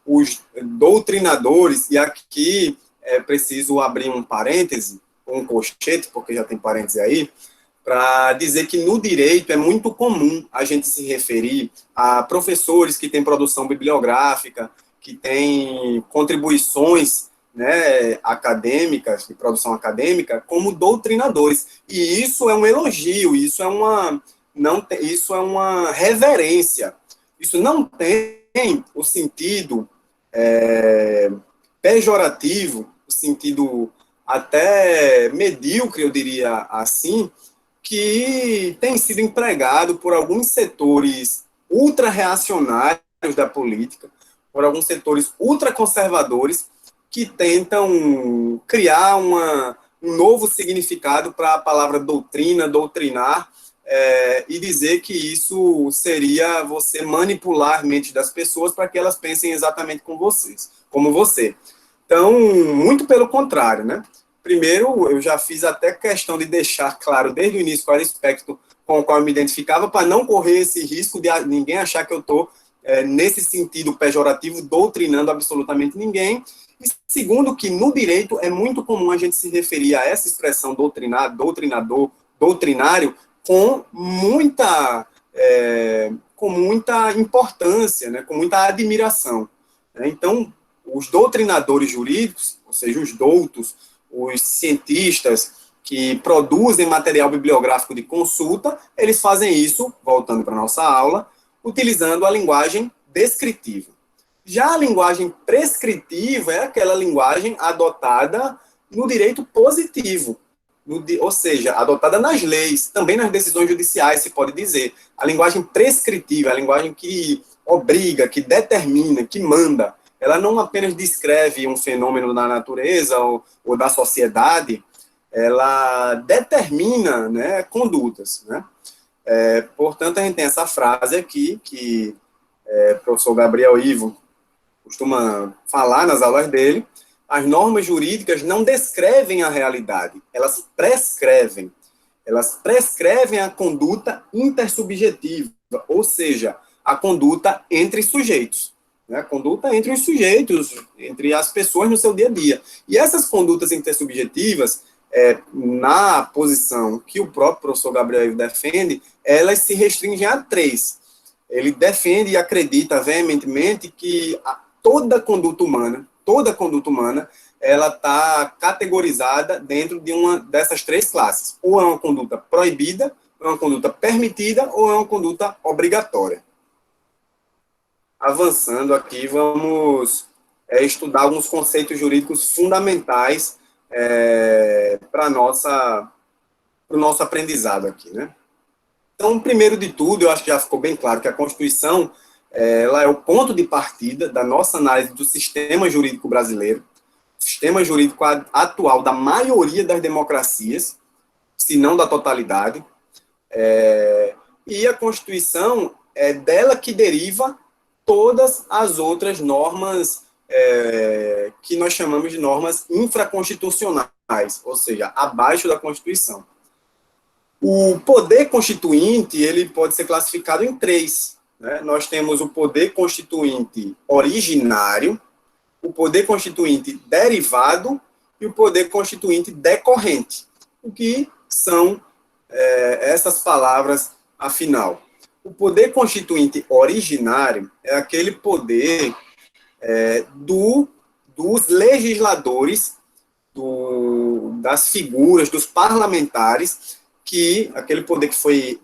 Os doutrinadores, e aqui é preciso abrir um parêntese, um colchete, porque já tem parêntese aí, para dizer que no direito é muito comum a gente se referir a professores que têm produção bibliográfica, que têm contribuições, né, acadêmicas, de produção acadêmica, como doutrinadores. E isso é um elogio, isso é uma reverência. Isso não tem o sentido pejorativo, o sentido até medíocre, eu diria assim, que tem sido empregado por alguns setores ultra-reacionários da política, por alguns setores ultraconservadores, que tentam criar um novo significado para a palavra doutrina, doutrinar, e dizer que isso seria você manipular a mente das pessoas para que elas pensem exatamente como você. Então, muito pelo contrário, né? Primeiro, eu já fiz até questão de deixar claro desde o início qual era o espectro com o qual eu me identificava, para não correr esse risco de ninguém achar que eu estou nesse sentido pejorativo, doutrinando absolutamente ninguém. E segundo, que no direito é muito comum a gente se referir a essa expressão doutrinador, doutrinário, com muita importância, né, com muita admiração. Então, os doutrinadores jurídicos, ou seja, os doutos, os cientistas que produzem material bibliográfico de consulta, eles fazem isso, voltando para a nossa aula, utilizando a linguagem descritiva. Já a linguagem prescritiva é aquela linguagem adotada no direito positivo, ou seja, adotada nas leis, também nas decisões judiciais, se pode dizer. A linguagem prescritiva, a linguagem que obriga, que determina, que manda. Ela não apenas descreve um fenômeno da natureza ou da sociedade, ela determina, né, condutas, né? Portanto, a gente tem essa frase aqui, que o professor Gabriel Ivo costuma falar nas aulas dele: as normas jurídicas não descrevem a realidade, elas prescrevem. Elas prescrevem a conduta intersubjetiva, ou seja, a conduta entre sujeitos. Né? A conduta entre os sujeitos, entre as pessoas no seu dia a dia. E essas condutas intersubjetivas, na posição que o próprio professor Gabriel defende, elas se restringem a 3. Ele defende e acredita veementemente que toda conduta humana, ela está categorizada dentro de uma dessas 3 classes. Ou é uma conduta proibida, ou é uma conduta permitida, ou é uma conduta obrigatória. Avançando aqui, vamos estudar alguns conceitos jurídicos fundamentais para o nosso aprendizado aqui, né? Então, primeiro de tudo, eu acho que já ficou bem claro que a Constituição ela é o ponto de partida da nossa análise do sistema jurídico brasileiro, sistema jurídico atual da maioria das democracias, se não da totalidade, e a Constituição é dela que deriva todas as outras normas que nós chamamos de normas infraconstitucionais, ou seja, abaixo da Constituição. O poder constituinte, ele pode ser classificado em 3. Né? Nós temos o poder constituinte originário, o poder constituinte derivado e o poder constituinte decorrente. O que são essas palavras, afinal? O poder constituinte originário é aquele poder dos legisladores, das figuras, dos parlamentares, aquele poder que foi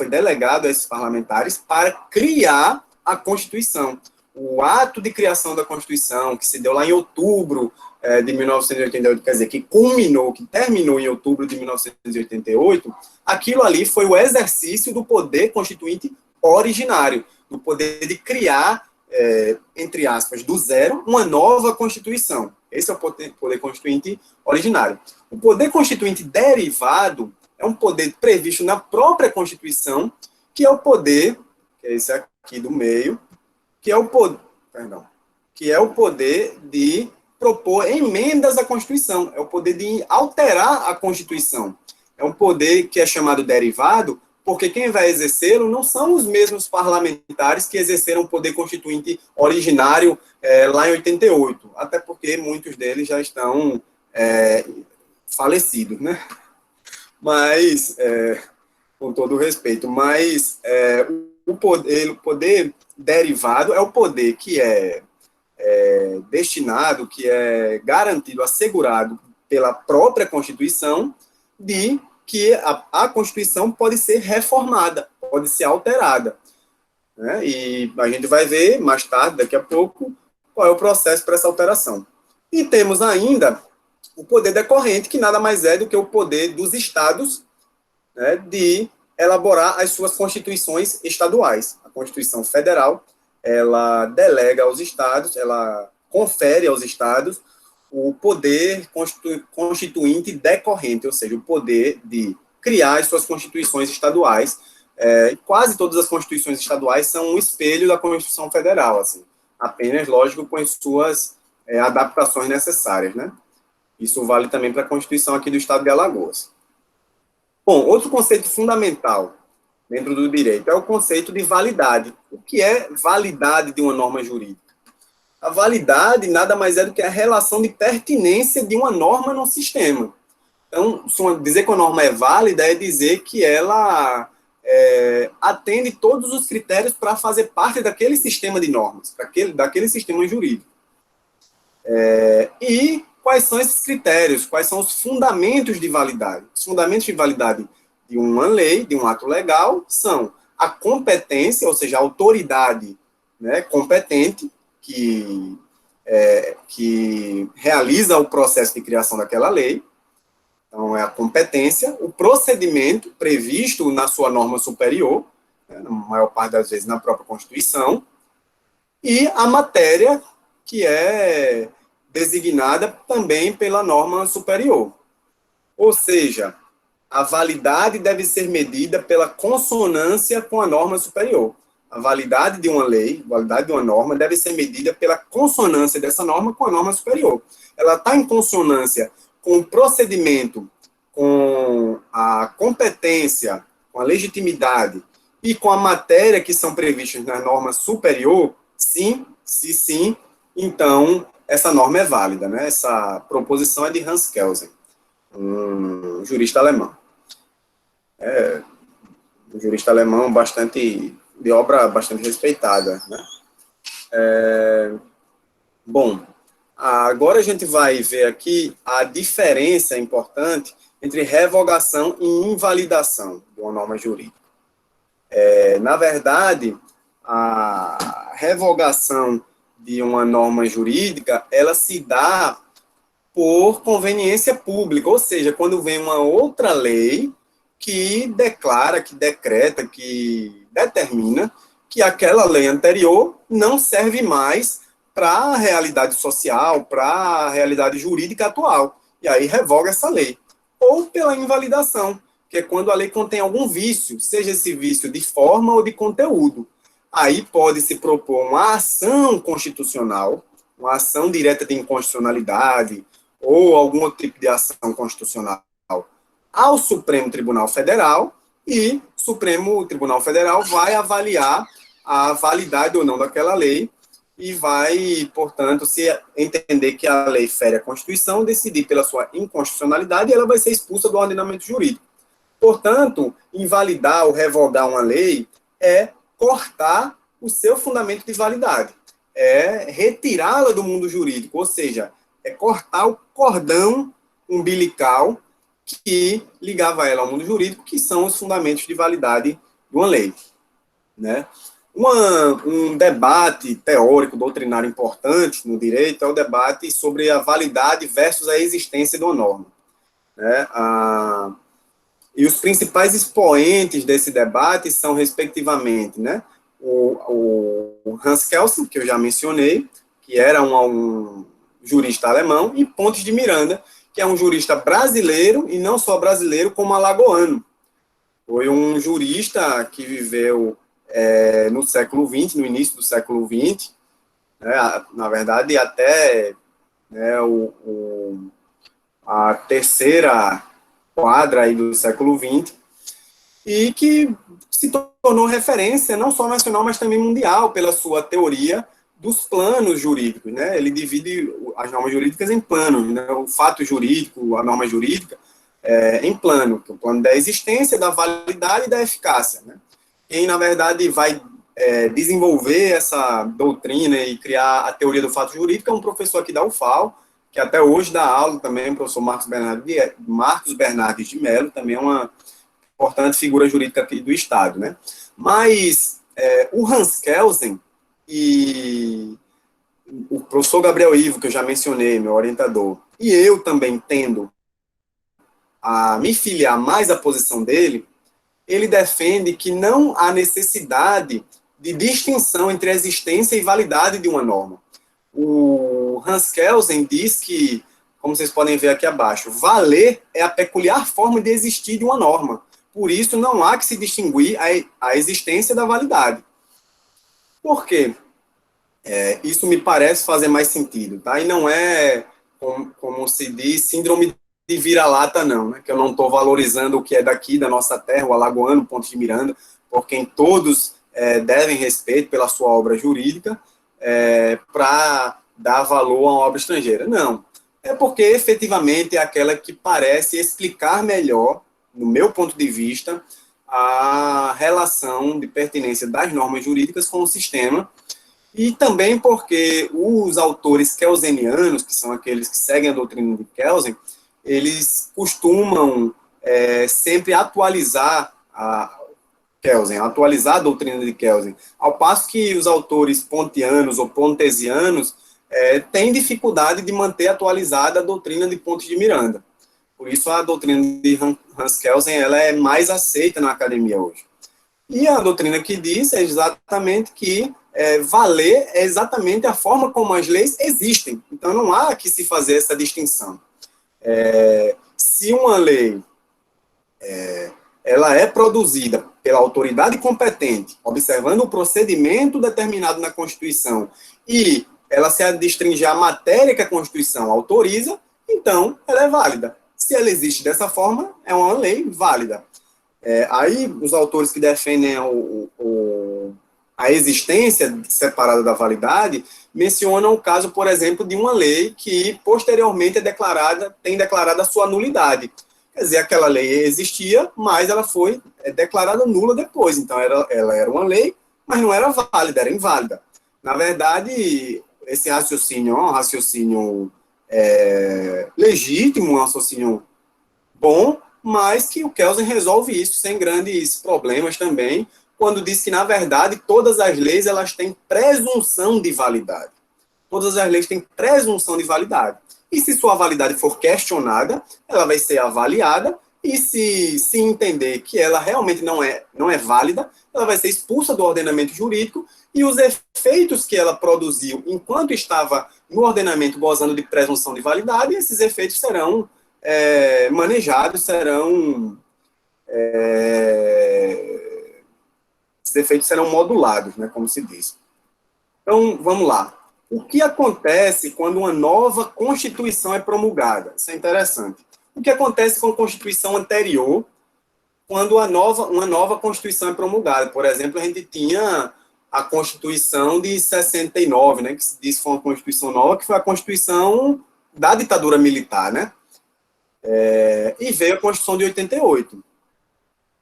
delegado a esses parlamentares para criar a Constituição. O ato de criação da Constituição, que se deu lá em outubro de 1988, quer dizer, que terminou em outubro de 1988, aquilo ali foi o exercício do poder constituinte originário, do poder de criar, entre aspas, do zero, uma nova Constituição. Esse é o poder constituinte originário. O poder constituinte derivado é um poder previsto na própria Constituição, que é o poder, que é esse aqui do meio, que é o poder de propor emendas à Constituição, é o poder de alterar a Constituição. É um poder que é chamado derivado, porque quem vai exercê-lo não são os mesmos parlamentares que exerceram o poder constituinte originário lá em 88, até porque muitos deles já estão falecidos, né? Mas, com todo o respeito, o poder derivado é o poder que é destinado, que é garantido, assegurado pela própria Constituição, de que a Constituição pode ser reformada, pode ser alterada. Né? E a gente vai ver mais tarde, daqui a pouco, qual é o processo para essa alteração. E temos ainda o poder decorrente, que nada mais é do que o poder dos estados, né, de elaborar as suas constituições estaduais. A Constituição Federal, ela delega aos estados, ela confere aos estados o poder constituinte decorrente, ou seja, o poder de criar as suas constituições estaduais. Quase todas as constituições estaduais são um espelho da Constituição Federal, assim, apenas, lógico, com as suas adaptações necessárias, né? Isso vale também para a Constituição aqui do Estado de Alagoas. Bom, outro conceito fundamental dentro do direito, é o conceito de validade. O que é validade de uma norma jurídica? A validade nada mais é do que a relação de pertinência de uma norma no sistema. Então, dizer que uma norma é válida é dizer que ela atende todos os critérios para fazer parte daquele sistema de normas, daquele sistema jurídico. E quais são esses critérios? Quais são os fundamentos de validade? Os fundamentos de validade de uma lei, de um ato legal, são a competência, ou seja, a autoridade, né, competente, que realiza o processo de criação daquela lei. Então, é a competência, o procedimento previsto na sua norma superior, né, na maior parte das vezes na própria Constituição, e a matéria, que é designada também pela norma superior. Ou seja, a validade deve ser medida pela consonância com a norma superior. A validade de uma lei, a validade de uma norma, deve ser medida pela consonância dessa norma com a norma superior. Ela está em consonância com o procedimento, com a competência, com a legitimidade e com a matéria que são previstas na norma superior, sim, se sim, então essa norma é válida, né? Essa proposição é de Hans Kelsen, um jurista alemão. Um jurista alemão de obra bastante respeitada, né? Bom, agora a gente vai ver aqui a diferença importante entre revogação e invalidação de uma norma jurídica. Na verdade, a revogação de uma norma jurídica, ela se dá por conveniência pública, ou seja, quando vem uma outra lei que declara, que decreta, que determina que aquela lei anterior não serve mais para a realidade social, para a realidade jurídica atual. E aí revoga essa lei. Ou pela invalidação, que é quando a lei contém algum vício, seja esse vício de forma ou de conteúdo. Aí pode-se propor uma ação constitucional, uma ação direta de inconstitucionalidade, ou algum outro tipo de ação constitucional ao Supremo Tribunal Federal, e o Supremo Tribunal Federal vai avaliar a validade ou não daquela lei e vai, portanto, se entender que a lei fere a Constituição, decidir pela sua inconstitucionalidade e ela vai ser expulsa do ordenamento jurídico. Portanto, invalidar ou revogar uma lei é cortar o seu fundamento de validade, é retirá-la do mundo jurídico, ou seja, é cortar o cordão umbilical que ligava ela ao mundo jurídico, que são os fundamentos de validade de uma lei, né? Um debate teórico, doutrinário importante no direito é o debate sobre a validade versus a existência de uma norma, né? E os principais expoentes desse debate são, respectivamente, né, o Hans Kelsen, que eu já mencionei, que era um jurista alemão, e Pontes de Miranda, que é um jurista brasileiro, e não só brasileiro, como alagoano. Foi um jurista que viveu no século XX, no início do século XX, né, na verdade, até né, a terceira quadra aí do século XX, e que se tornou referência não só nacional, mas também mundial, pela sua teoria dos planos jurídicos, né? Ele divide as normas jurídicas em planos, né? O fato jurídico, a norma jurídica, em plano, que é o plano da existência, da validade e da eficácia, né? Quem, na verdade, vai desenvolver essa doutrina e criar a teoria do fato jurídico é um professor aqui da UFAL, que até hoje dá aula também, o professor Marcos Bernardes de Mello, também é uma importante figura jurídica aqui do Estado, né? Mas o Hans Kelsen e o professor Gabriel Ivo, que eu já mencionei, meu orientador, e eu também tendo a me filiar mais à posição dele, ele defende que não há necessidade de distinção entre a existência e validade de uma norma. O Hans Kelsen diz que, como vocês podem ver aqui abaixo, valer é a peculiar forma de existir de uma norma. Por isso, não há que se distinguir a existência da validade. Por quê? Isso me parece fazer mais sentido, tá? E não é, como se diz, síndrome de vira-lata, não, né? Que eu não estou valorizando o que é daqui, da nossa terra, o alagoano, Ponte de Miranda, por quem todos devem respeito pela sua obra jurídica, para dar valor a uma obra estrangeira. Não. É porque, efetivamente, é aquela que parece explicar melhor, no meu ponto de vista, a relação de pertinência das normas jurídicas com o sistema, e também porque os autores kelsenianos, que são aqueles que seguem a doutrina de Kelsen, eles costumam sempre atualizar atualizar a doutrina de Kelsen, ao passo que os autores pontianos ou pontesianos têm dificuldade de manter atualizada a doutrina de Pontes de Miranda. Por isso, a doutrina de Hans Kelsen ela é mais aceita na academia hoje. E a doutrina que diz é exatamente que valer é exatamente a forma como as leis existem. Então, não há que se fazer essa distinção. Se uma lei ela é produzida pela autoridade competente, observando o procedimento determinado na Constituição, e ela se adstringe à matéria que a Constituição autoriza, então ela é válida. Se ela existe dessa forma, é uma lei válida. Aí, os autores que defendem a existência separada da validade mencionam o caso, por exemplo, de uma lei que posteriormente tem declarado a sua nulidade. Quer dizer, aquela lei existia, mas ela foi declarada nula depois. Então, ela era uma lei, mas não era válida, era inválida. Na verdade, esse raciocínio é um raciocínio legítimo, um raciocínio bom, mas que o Kelsen resolve isso sem grandes problemas também, quando diz que, na verdade, todas as leis elas têm presunção de validade. Todas as leis têm presunção de validade. E se sua validade for questionada, ela vai ser avaliada, e se entender que ela realmente não é válida, ela vai ser expulsa do ordenamento jurídico, e os efeitos que ela produziu enquanto estava no ordenamento gozando de presunção de validade, esses efeitos serão manejados, esses efeitos serão modulados, né, como se diz. Então, vamos lá. O que acontece quando uma nova Constituição é promulgada? Isso é interessante. O que acontece com a Constituição anterior quando uma nova Constituição é promulgada? Por exemplo, a gente tinha a Constituição de 69, né, que se diz que foi uma Constituição nova, que foi a Constituição da ditadura militar, né? E veio a Constituição de 88,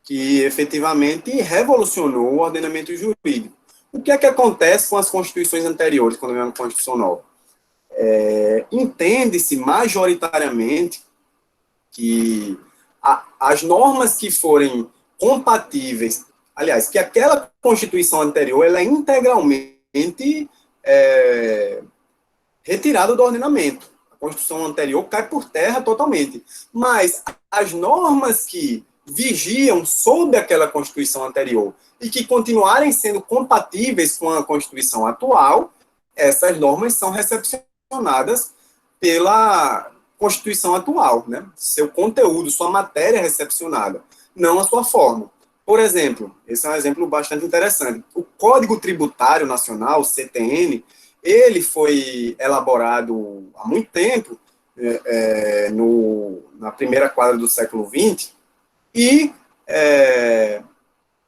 que efetivamente revolucionou o ordenamento jurídico. O que é que acontece com as constituições anteriores, quando vem uma Constituição nova? Entende-se majoritariamente que as normas que forem compatíveis, aliás, que aquela Constituição anterior ela é integralmente retirada do ordenamento. A Constituição anterior cai por terra totalmente. Mas as normas que vigiam sob aquela Constituição anterior e que continuarem sendo compatíveis com a Constituição atual, essas normas são recepcionadas pela Constituição atual, né? Seu conteúdo, sua matéria é recepcionada, não a sua forma. Por exemplo, esse é um exemplo bastante interessante. O Código Tributário Nacional, CTN, ele foi elaborado há muito tempo, na primeira quadra do século XX, e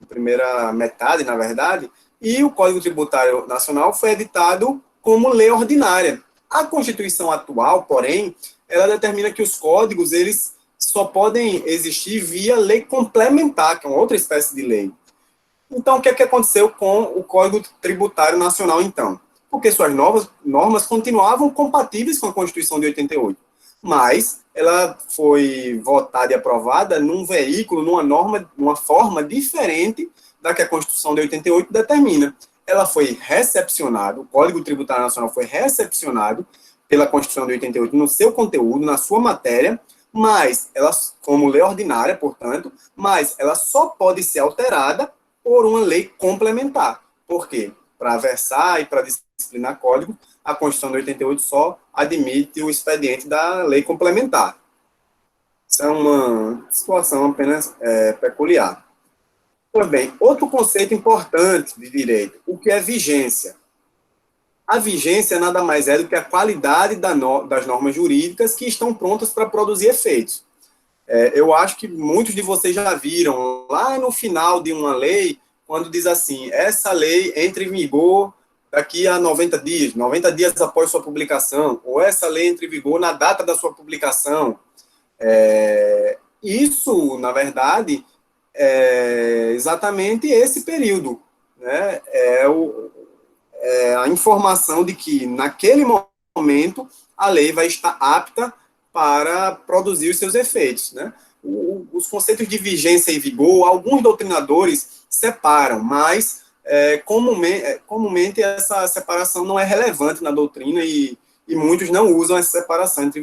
primeira metade, na verdade, e o Código Tributário Nacional foi editado como lei ordinária. A Constituição atual, porém, ela determina que os códigos, eles só podem existir via lei complementar, que é uma outra espécie de lei. Então, o que é que aconteceu com o Código Tributário Nacional, então? Porque suas normas continuavam compatíveis com a Constituição de 88, mas ela foi votada e aprovada num veículo, numa forma diferente da que a Constituição de 88 determina. Ela foi recepcionada, o Código Tributário Nacional foi recepcionado pela Constituição de 88 no seu conteúdo, na sua matéria, mas ela, como lei ordinária, portanto, mas ela só pode ser alterada por uma lei complementar. Por quê? Para versar e para disciplinar código, a Constituição de 88 só admite o expediente da lei complementar. Isso é uma situação apenas peculiar. Pois bem, outro conceito importante de direito, o que é vigência? A vigência nada mais é do que a qualidade das normas jurídicas que estão prontas para produzir efeitos. Eu acho que muitos de vocês já viram, lá no final de uma lei, quando diz assim, essa lei entra em vigor daqui a 90 dias após sua publicação, ou essa lei entra em vigor na data da sua publicação. Isso, na verdade, é exatamente esse período, né? A informação de que, naquele momento, a lei vai estar apta para produzir os seus efeitos, né? Os conceitos de vigência e vigor, alguns doutrinadores separam, mas comumente essa separação não é relevante na doutrina e muitos não usam essa separação entre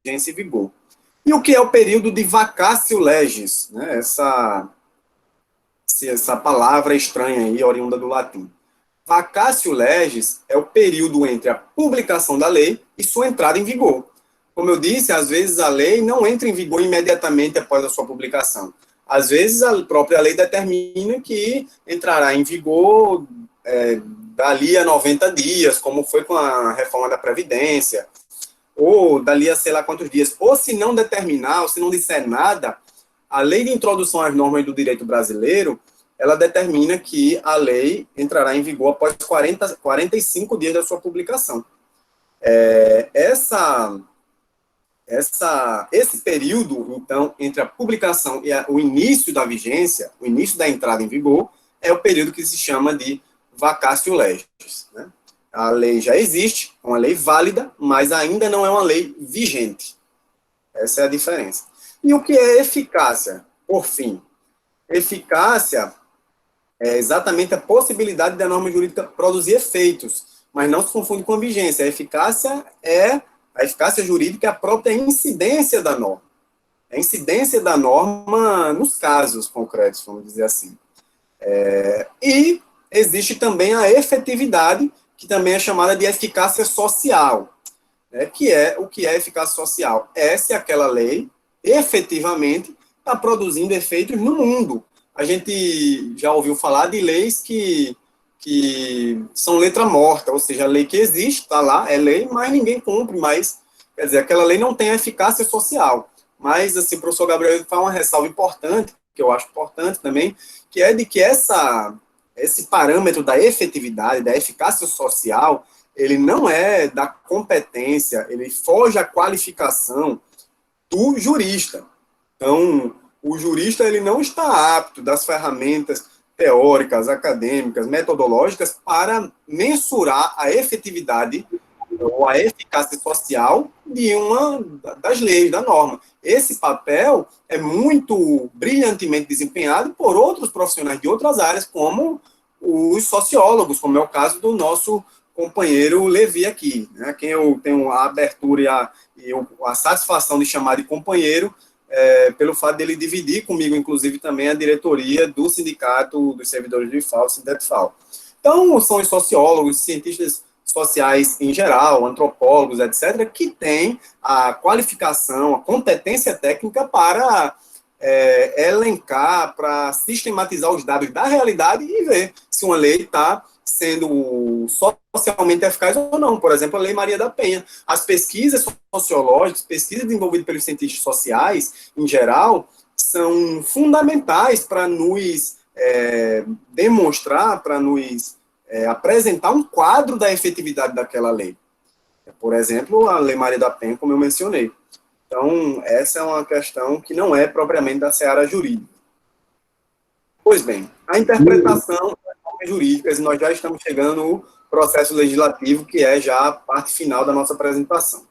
vigência e vigor. E o que é o período de vacatio legis, né? Essa palavra estranha aí, oriunda do latim. Vacatio legis é o período entre a publicação da lei e sua entrada em vigor. Como eu disse, às vezes a lei não entra em vigor imediatamente após a sua publicação. Às vezes a própria lei determina que entrará em vigor dali a 90 dias, como foi com a reforma da Previdência, ou dali a sei lá quantos dias. Ou se não determinar, ou se não disser nada, a lei de introdução às normas do direito brasileiro, ela determina que a lei entrará em vigor após 45 dias da sua publicação. Esse período, então, entre a publicação e o início da vigência, o início da entrada em vigor, é o período que se chama de vacatio legis, né? A lei já existe, é uma lei válida, mas ainda não é uma lei vigente. Essa é a diferença. E o que é eficácia? Por fim, eficácia é exatamente a possibilidade da norma jurídica produzir efeitos, mas não se confunde com a vigência. A eficácia jurídica é a própria incidência da norma. A incidência da norma nos casos concretos, vamos dizer assim. E existe também a efetividade, que também é chamada de eficácia social. Que é o que é eficácia social? É se aquela lei efetivamente está produzindo efeitos no mundo. A gente já ouviu falar de leis que são letra morta, ou seja, a lei que existe, está lá, é lei, mas ninguém cumpre, mas, quer dizer, aquela lei não tem eficácia social. Mas, assim, o professor Gabriel faz uma ressalva importante, que eu acho importante também, que é de que esse parâmetro da efetividade, da eficácia social, ele não é da competência, ele foge à qualificação do jurista. Então, o jurista ele não está apto das ferramentas teóricas, acadêmicas, metodológicas para mensurar a efetividade ou a eficácia social de uma das leis, da norma. Esse papel é muito brilhantemente desempenhado por outros profissionais de outras áreas, como os sociólogos, como é o caso do nosso companheiro Levi aqui, né, quem eu tenho a abertura e a satisfação de chamar de companheiro, pelo fato dele dividir comigo, inclusive, também a diretoria do Sindicato dos Servidores do IFAL, Sindetfal. Então, são os sociólogos, cientistas sociais em geral, antropólogos, etc., que têm a qualificação, a competência técnica para elencar, para sistematizar os dados da realidade e ver se uma lei está sendo socialmente eficaz ou não. Por exemplo, a Lei Maria da Penha. As pesquisas sociológicas, pesquisas desenvolvidas pelos cientistas sociais, em geral, são fundamentais para nos demonstrar, para nos apresentar um quadro da efetividade daquela lei. Por exemplo, a Lei Maria da Penha, como eu mencionei. Então, essa é uma questão que não é propriamente da seara jurídica. Pois bem, a interpretação das normas jurídicas, nós já estamos chegando no processo legislativo, que é já a parte final da nossa apresentação.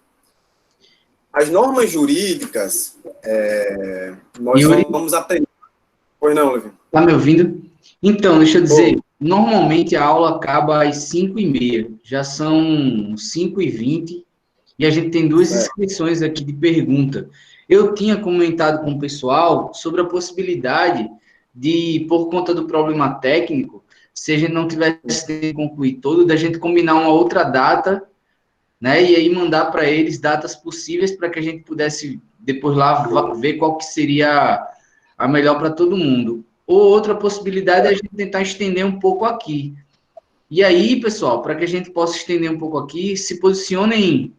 As normas jurídicas, nós vamos aprender. Pois não, Levi? Está me ouvindo? Então, deixa eu dizer, normalmente a aula acaba às 5h30, já são 5h20, e a gente tem duas inscrições aqui de pergunta. Eu tinha comentado com o pessoal sobre a possibilidade de, por conta do problema técnico, se a gente não tivesse concluído todo, da gente combinar uma outra data, né, e aí mandar para eles datas possíveis para que a gente pudesse depois lá ver qual que seria a melhor para todo mundo. Ou outra possibilidade é a gente tentar estender um pouco aqui. E aí, pessoal, para que a gente possa estender um pouco aqui, se posicionem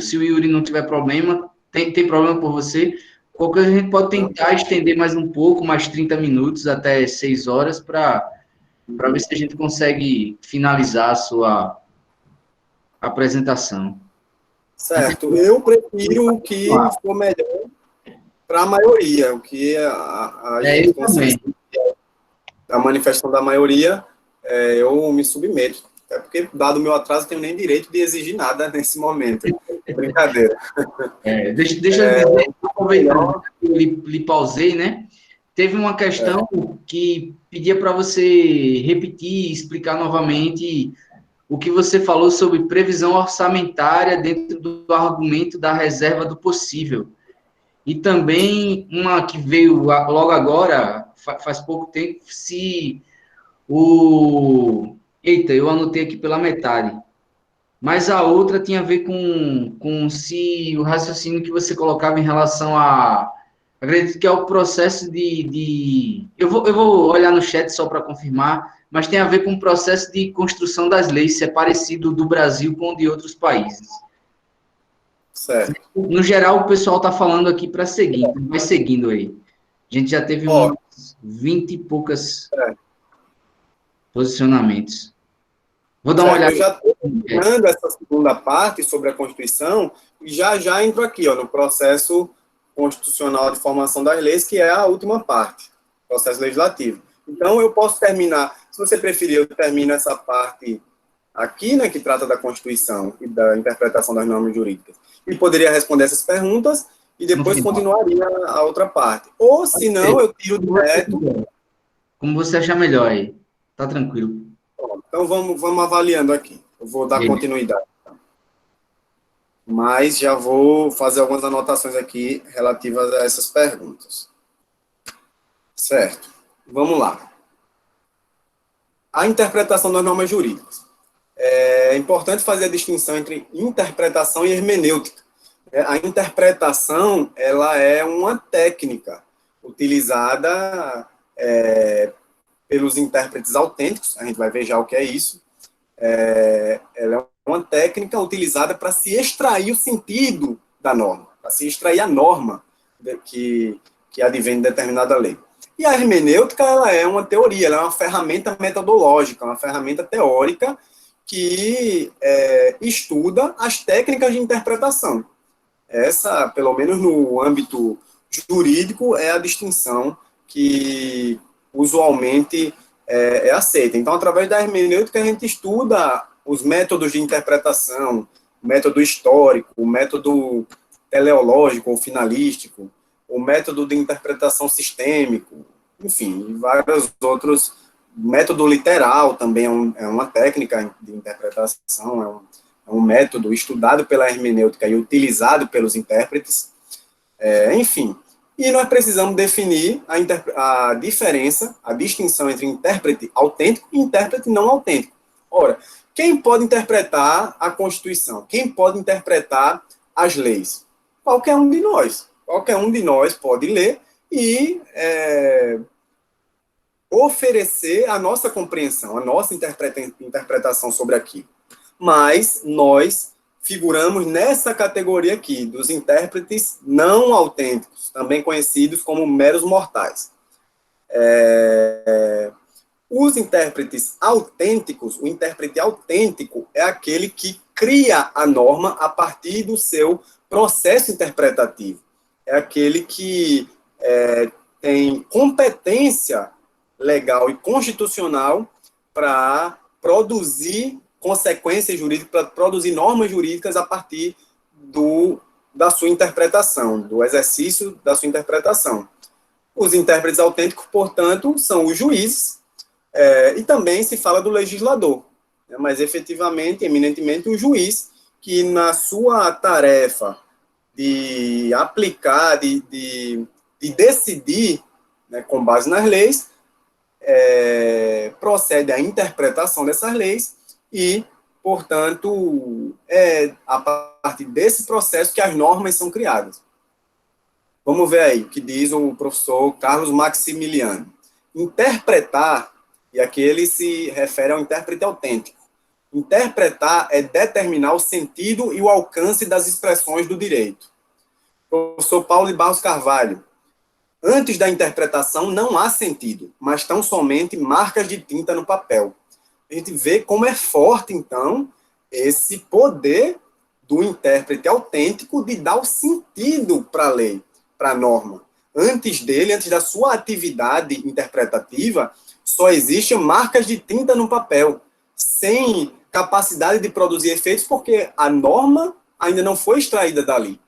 se o Yuri não tiver problema, tem problema por você, qualquer coisa a gente pode tentar estender mais um pouco, mais 30 minutos, até 6 horas, para para ver se a gente consegue finalizar a sua apresentação. Certo. Eu prefiro o que for melhor para a maioria, o que a gente Eu também. a manifestação da maioria, eu me submeto. Até porque, dado o meu atraso, eu tenho nem direito de exigir nada nesse momento. Brincadeira. Deixa eu dizer, aproveitando que eu lhe pausei, né? Teve uma questão que pedia para você repetir, explicar novamente o que você falou sobre previsão orçamentária dentro do argumento da reserva do possível. E também uma que veio logo agora, faz pouco tempo, se o... Eita, eu anotei aqui pela metade. Mas a outra tinha a ver com se o raciocínio que você colocava em relação a... Acredito que é o processo eu vou olhar no chat só para confirmar, mas tem a ver com o processo de construção das leis, se é parecido do Brasil com o de outros países. Certo. No geral, o pessoal está falando aqui para seguir, então vai seguindo aí. A gente já teve uns 20 e poucas posicionamentos. Vou dar uma olhada. Eu já estou terminando essa segunda parte sobre a Constituição e já entro aqui, no processo constitucional de formação das leis, que é a última parte, processo legislativo. Então, eu posso terminar, se você preferir, eu termino essa parte aqui, né, que trata da Constituição e da interpretação das normas jurídicas. E poderia responder essas perguntas e depois continuaria a outra parte. Ou, se não, eu tiro direto. Como você achar melhor aí. Tá tranquilo. Então, vamos avaliando aqui. Eu vou dar continuidade. Mas já vou fazer algumas anotações aqui relativas a essas perguntas. Certo. Vamos lá. A interpretação das normas jurídicas. É importante fazer a distinção entre interpretação e hermenêutica. A interpretação, ela é uma técnica utilizada pelos intérpretes autênticos, a gente vai ver já o que é isso. Ela é uma técnica utilizada para se extrair o sentido da norma, para se extrair a norma que advém de determinada lei. E a hermenêutica, ela é uma teoria, ela é uma ferramenta metodológica, uma ferramenta teórica que estuda as técnicas de interpretação. Essa, pelo menos no âmbito jurídico, é a distinção que usualmente é aceita. Então, através da hermenêutica, a gente estuda os métodos de interpretação, o método histórico, o método teleológico ou finalístico, o método de interpretação sistêmico, enfim, vários outros. O método literal também é uma técnica de interpretação, é um método estudado pela hermenêutica e utilizado pelos intérpretes, enfim. E nós precisamos definir a diferença, a distinção entre intérprete autêntico e intérprete não autêntico. Ora, quem pode interpretar a Constituição? Quem pode interpretar as leis? Qualquer um de nós. Qualquer um de nós pode ler e oferecer a nossa compreensão, a nossa interpretação sobre aquilo. Mas nós figuramos nessa categoria aqui, dos intérpretes não autênticos, também conhecidos como meros mortais. Os intérpretes autênticos, o intérprete autêntico é aquele que cria a norma a partir do seu processo interpretativo. É aquele que tem competência legal e constitucional para produzir consequências jurídicas, para produzir normas jurídicas a partir da sua interpretação, do exercício da sua interpretação. Os intérpretes autênticos, portanto, são os juízes, e também se fala do legislador, né, mas efetivamente, eminentemente, o juiz, que na sua tarefa de aplicar, de decidir, né, com base nas leis, procede à interpretação dessas leis e, portanto, a partir desse processo que as normas são criadas. Vamos ver aí o que diz o professor Carlos Maximiliano. Interpretar, e aqui ele se refere ao intérprete autêntico. Interpretar é determinar o sentido e o alcance das expressões do direito. Professor Paulo de Barros Carvalho. Antes da interpretação não há sentido, mas tão somente marcas de tinta no papel. A gente vê como é forte, então, esse poder do intérprete autêntico de dar o sentido para a lei, para a norma. Antes dele, antes da sua atividade interpretativa, só existem marcas de tinta no papel, sem capacidade de produzir efeitos, porque a norma ainda não foi extraída dali.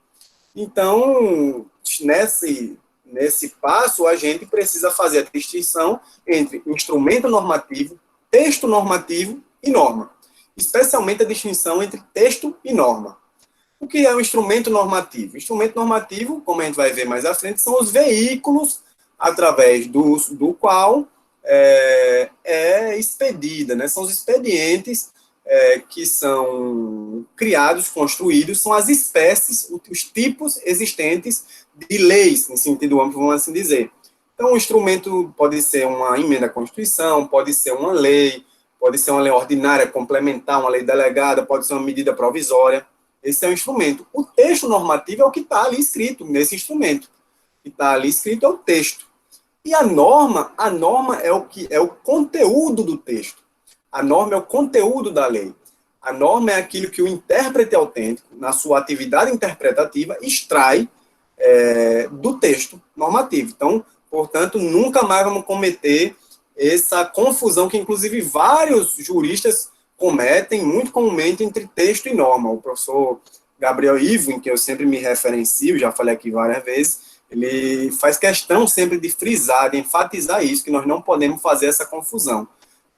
Então, nesse passo, a gente precisa fazer a distinção entre instrumento normativo, texto normativo e norma. Especialmente a distinção entre texto e norma. O que é um instrumento normativo? Instrumento normativo, como a gente vai ver mais à frente, são os veículos através do qual é expedida, né? São os expedientes que são criados, construídos, são as espécies, os tipos existentes de leis, em sentido amplo, vamos assim dizer. Então, o instrumento pode ser uma emenda à Constituição, pode ser uma lei ordinária, complementar, uma lei delegada, pode ser uma medida provisória. Esse é o instrumento. O texto normativo é o que está ali escrito nesse instrumento. O que está ali escrito é o texto. E a norma é o conteúdo do texto. A norma é o conteúdo da lei. A norma é aquilo que o intérprete autêntico, na sua atividade interpretativa, extrai do texto normativo. Então, portanto, nunca mais vamos cometer essa confusão que, inclusive, vários juristas cometem muito comumente entre texto e norma. O professor Gabriel Ivo, em que eu sempre me referencio, já falei aqui várias vezes, ele faz questão sempre de frisar, de enfatizar isso, que nós não podemos fazer essa confusão.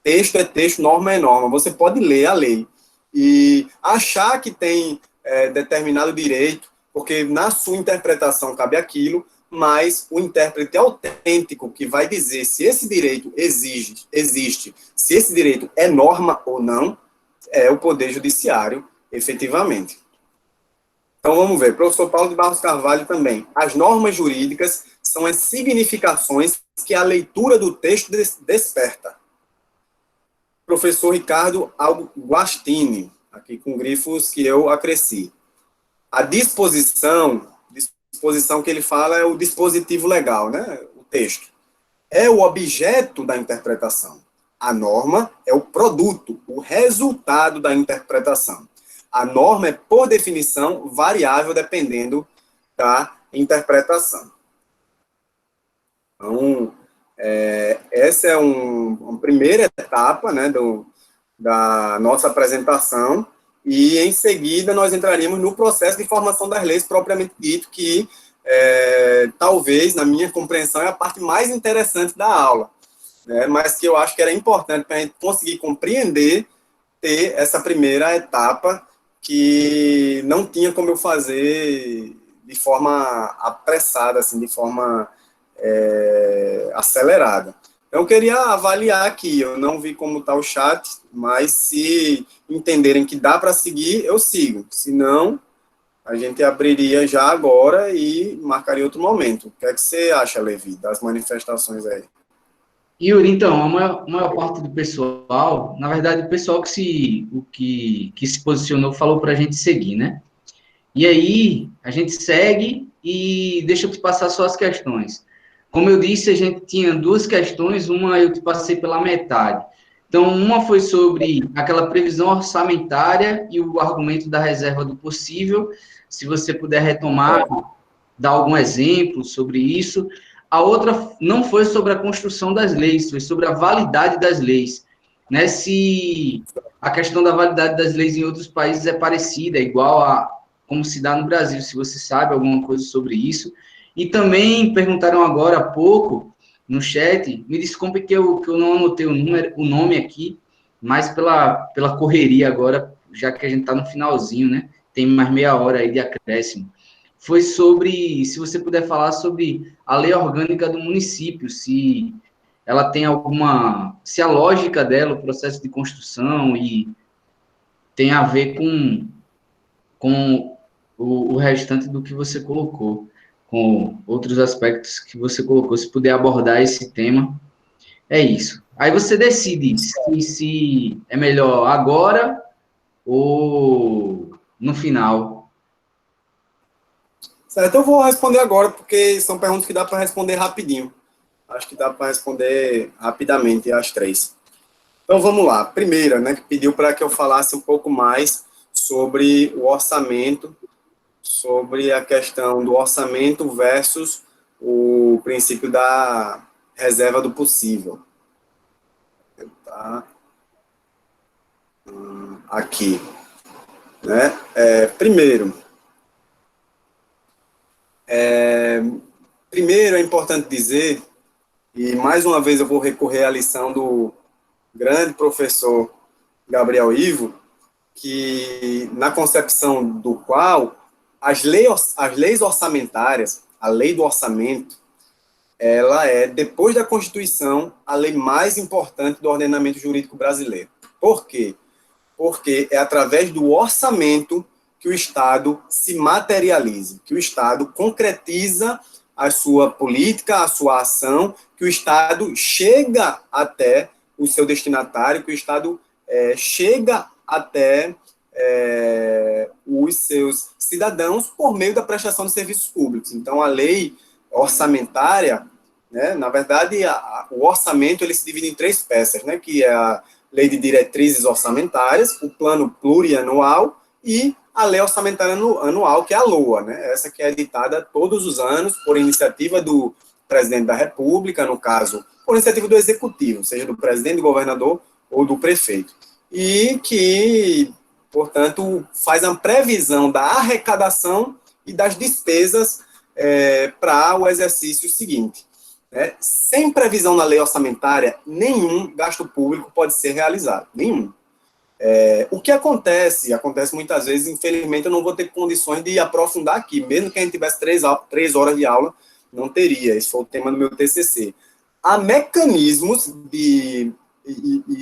Texto é texto, norma é norma. Você pode ler a lei e achar que tem determinado direito, porque na sua interpretação cabe aquilo, mas o intérprete autêntico que vai dizer se esse direito existe, se esse direito é norma ou não, é o Poder Judiciário, efetivamente. Então, vamos ver. Professor Paulo de Barros Carvalho também. As normas jurídicas são as significações que a leitura do texto desperta. Professor Ricardo Guastini, aqui com grifos que eu acresci. A disposição que ele fala é o dispositivo legal, né? O texto. É o objeto da interpretação. A norma é o produto, o resultado da interpretação. A norma é, por definição, variável dependendo da interpretação. Então, essa é uma primeira etapa, né, da nossa apresentação, e em seguida nós entraríamos no processo de formação das leis propriamente dito, que talvez, na minha compreensão, é a parte mais interessante da aula, né, mas que eu acho que era importante para a gente conseguir compreender, ter essa primeira etapa que não tinha como eu fazer de forma apressada, assim, de forma acelerada. Então, eu queria avaliar aqui, eu não vi como está o chat, mas se entenderem que dá para seguir, eu sigo. Se não, a gente abriria já agora e marcaria outro momento. O que é que você acha, Levi, das manifestações aí? Yuri, então, a maior parte do pessoal, na verdade, o pessoal que se posicionou falou para a gente seguir, né? E aí, a gente segue e deixa eu te passar só as questões. Como eu disse, a gente tinha duas questões, uma eu te passei pela metade. Então, uma foi sobre aquela previsão orçamentária e o argumento da reserva do possível. Se você puder retomar, dar algum exemplo sobre isso. A outra não foi sobre a construção das leis, foi sobre a validade das leis. Né? Se a questão da validade das leis em outros países é parecida, é igual a como se dá no Brasil, se você sabe alguma coisa sobre isso. E também perguntaram agora há pouco, no chat, me desculpe que eu não anotei o nome aqui, mas pela correria agora, já que a gente está no finalzinho, né? Tem mais meia hora aí de acréscimo. Foi sobre, se você puder falar sobre a lei orgânica do município, se ela tem se a lógica dela, o processo de construção, e tem a ver com o restante do que você colocou, com outros aspectos que você colocou. Se puder abordar esse tema, é isso. Aí você decide se é melhor agora ou no final. Certo, eu vou responder agora, porque são perguntas que dá para responder rapidinho. Acho que dá para responder rapidamente as três. Então, vamos lá. Primeira, né, que pediu para que eu falasse um pouco mais sobre o orçamento, sobre a questão do orçamento versus o princípio da reserva do possível. Tá? Aqui. Né? Primeiro é importante dizer, e mais uma vez eu vou recorrer à lição do grande professor Gabriel Ivo, que na concepção do qual as leis orçamentárias, a lei do orçamento, ela é, depois da Constituição, a lei mais importante do ordenamento jurídico brasileiro. Por quê? Porque é através do orçamento que o Estado se materializa, que o Estado concretiza a sua política, a sua ação, que o Estado chega até o seu destinatário, que o Estado chega até os seus cidadãos por meio da prestação de serviços públicos. Então, a lei orçamentária, né, na verdade, o orçamento ele se divide em três peças, né, que é a lei de diretrizes orçamentárias, o plano plurianual e a lei orçamentária anual, que é a LOA, né, essa que é editada todos os anos por iniciativa do presidente da República, no caso, por iniciativa do executivo, seja do presidente, do governador ou do prefeito, e que, portanto, faz a previsão da arrecadação e das despesas para o exercício seguinte. Sem previsão na lei orçamentária, nenhum gasto público pode ser realizado, nenhum. O que acontece muitas vezes, infelizmente, eu não vou ter condições de aprofundar aqui, mesmo que a gente tivesse 3 horas de aula, não teria, esse foi o tema do meu TCC. Há mecanismos e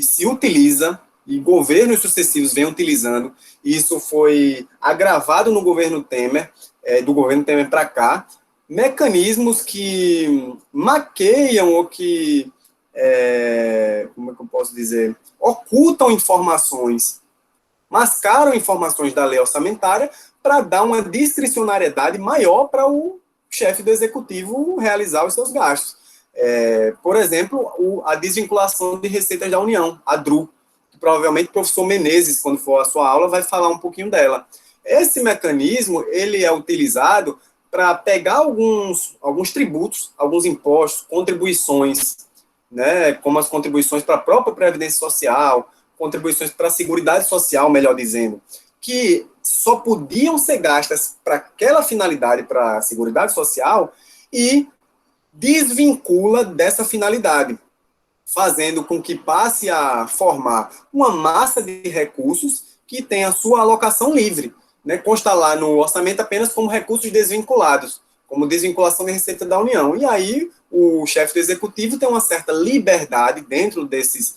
se utiliza, e governos sucessivos vêm utilizando, e isso foi agravado no governo Temer, do governo Temer para cá, mecanismos que maqueiam ou que, como é que eu posso dizer, ocultam informações, mascaram informações da lei orçamentária para dar uma discricionariedade maior para o chefe do executivo realizar os seus gastos. Por exemplo, a desvinculação de receitas da União, a DRU, que provavelmente o professor Menezes, quando for a sua aula, vai falar um pouquinho dela. Esse mecanismo ele é utilizado para pegar alguns tributos, alguns impostos, contribuições, né, como as contribuições para a própria Previdência Social, contribuições para a Seguridade Social, melhor dizendo, que só podiam ser gastas para aquela finalidade, para a Seguridade Social, e desvincula dessa finalidade, fazendo com que passe a formar uma massa de recursos que tem a sua alocação livre, né, consta lá no orçamento apenas como recursos desvinculados, como desvinculação de receita da União. E aí o chefe do executivo tem uma certa liberdade dentro desses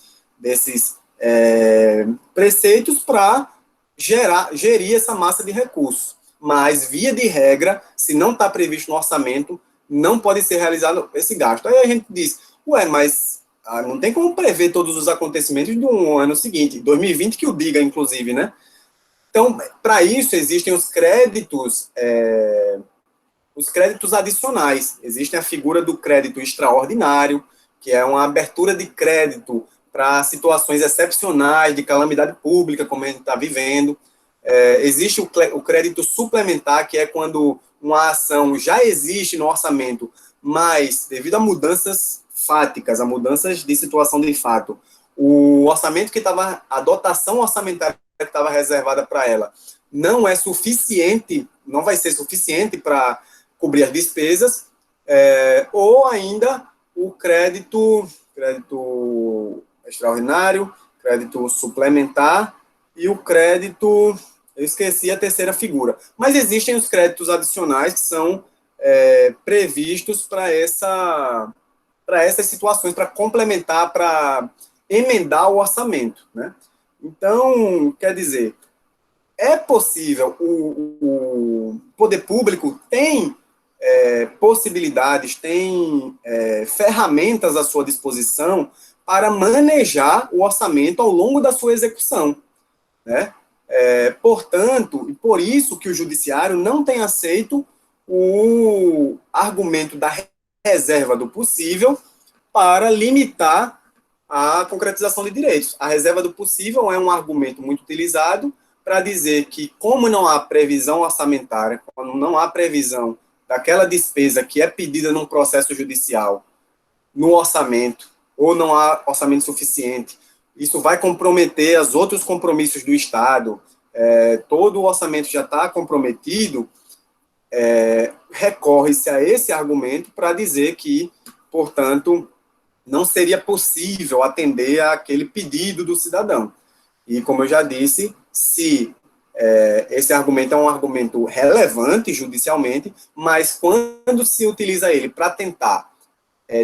preceitos para gerir essa massa de recursos. Mas, via de regra, se não está previsto no orçamento, não pode ser realizado esse gasto. Aí a gente diz, mas não tem como prever todos os acontecimentos do ano seguinte, 2020 que o diga, inclusive, né? Então, para isso, existem os créditos adicionais. Existe a figura do crédito extraordinário, que é uma abertura de crédito para situações excepcionais de calamidade pública, como a gente está vivendo. Existe o crédito suplementar, que é quando uma ação já existe no orçamento, mas devido a mudanças fáticas, a mudanças de situação de fato, o orçamento que estava, a dotação orçamentária que estava reservada para ela, não é suficiente, não vai ser suficiente para cobrir as despesas, ou ainda o crédito extraordinário, crédito suplementar e o crédito, eu esqueci a terceira figura, mas existem os créditos adicionais que são previstos para essas situações, para complementar, para emendar o orçamento, né? Então, quer dizer, é possível, o poder público tem possibilidades, tem ferramentas à sua disposição para manejar o orçamento ao longo da sua execução, né? Portanto, e por isso que o judiciário não tem aceito o argumento da reserva do possível para limitar a concretização de direitos. A reserva do possível é um argumento muito utilizado para dizer que, como não há previsão orçamentária, como não há previsão daquela despesa que é pedida num processo judicial no orçamento, ou não há orçamento suficiente, isso vai comprometer os outros compromissos do Estado, todo o orçamento já está comprometido, recorre-se a esse argumento para dizer que, portanto, não seria possível atender àquele pedido do cidadão. E, como eu já disse, se esse argumento é um argumento relevante judicialmente, mas quando se utiliza ele para tentar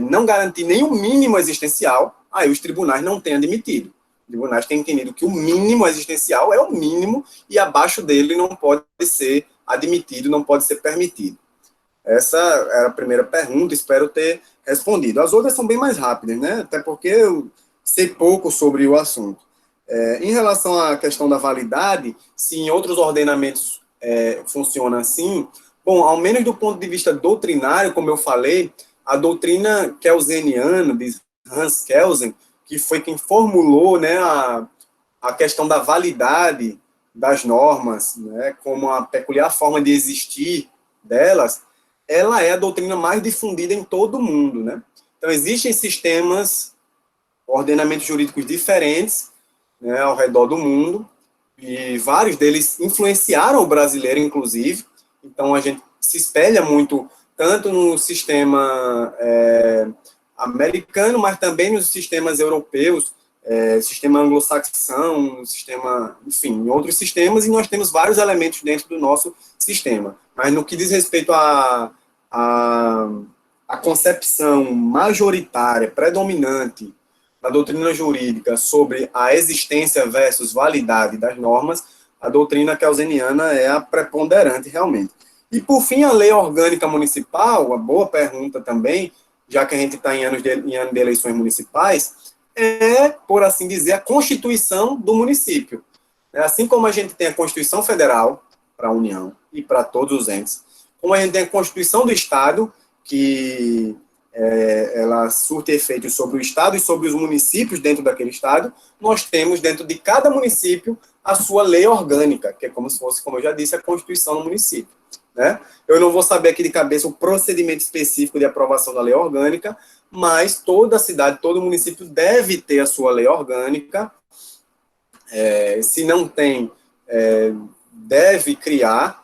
não garantir nenhum mínimo existencial, aí os tribunais não têm admitido. Os tribunais têm entendido que o mínimo existencial é o mínimo e abaixo dele não pode ser admitido, não pode ser permitido. Essa era a primeira pergunta, espero ter respondido. As outras são bem mais rápidas, né? Até porque eu sei pouco sobre o assunto. Em relação à questão da validade, se em outros ordenamentos funciona assim, bom, ao menos do ponto de vista doutrinário, como eu falei, a doutrina kelseniana, de Hans Kelsen, que foi quem formulou, né, a questão da validade das normas, né, como a peculiar forma de existir delas, ela é a doutrina mais difundida em todo o mundo, né? Então, existem sistemas, ordenamentos jurídicos diferentes, né, ao redor do mundo, e vários deles influenciaram o brasileiro, inclusive. Então, a gente se espelha muito, tanto no sistema americano, mas também nos sistemas europeus, sistema anglo-saxão, sistema, enfim, em outros sistemas, e nós temos vários elementos dentro do nosso sistema. Mas no que diz respeito à concepção majoritária, predominante da doutrina jurídica sobre a existência versus validade das normas, a doutrina kelseniana é a preponderante realmente. E, por fim, a lei orgânica municipal, uma boa pergunta também, já que a gente está em ano de eleições municipais, por assim dizer, a constituição do município. Assim como a gente tem a Constituição Federal para a União e para todos os entes, como a gente tem a Constituição do Estado, que ela surte efeitos sobre o Estado e sobre os municípios dentro daquele Estado, nós temos dentro de cada município a sua lei orgânica, que é como se fosse, como eu já disse, a Constituição do município. Né? Eu não vou saber aqui de cabeça o procedimento específico de aprovação da lei orgânica, mas toda cidade, todo município deve ter a sua lei orgânica. Se não tem, deve criar,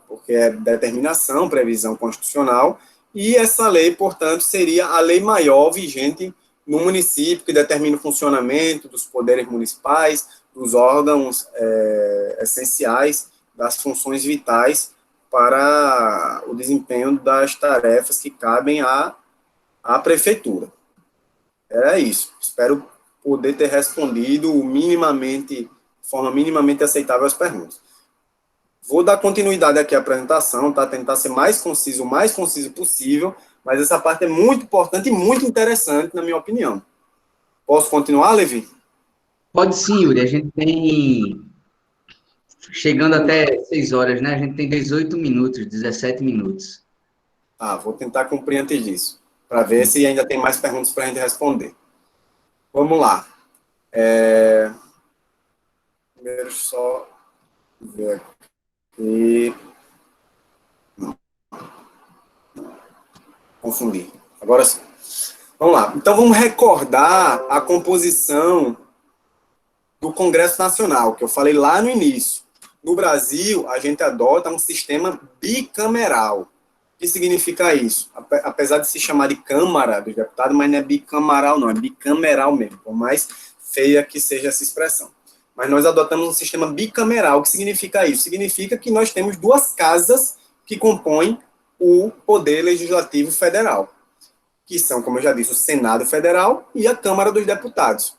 porque é determinação, previsão constitucional, e essa lei, portanto, seria a lei maior vigente no município, que determina o funcionamento dos poderes municipais, dos órgãos essenciais, das funções vitais para o desempenho das tarefas que cabem à prefeitura. É isso. Espero poder ter respondido minimamente, de forma minimamente aceitável as perguntas. Vou dar continuidade aqui à apresentação, tá? Tentar ser o mais conciso possível, mas essa parte é muito importante e muito interessante, na minha opinião. Posso continuar, Levi? Pode sim, Yuri. A gente tem, chegando até 6 horas, né? A gente tem 18 minutos, 17 minutos. Vou tentar cumprir antes disso, para ver se ainda tem mais perguntas para a gente responder. Vamos lá. Primeiro, só ver aqui. Não. Confundi. Agora sim. Vamos lá. Então, vamos recordar a composição do Congresso Nacional, que eu falei lá no início. No Brasil, a gente adota um sistema bicameral. O que significa isso? Apesar de se chamar de Câmara dos Deputados, mas não é bicameral, não, é bicameral mesmo, por mais feia que seja essa expressão. Mas nós adotamos um sistema bicameral. O que significa isso? Significa que nós temos duas casas que compõem o Poder Legislativo Federal, que são, como eu já disse, o Senado Federal e a Câmara dos Deputados.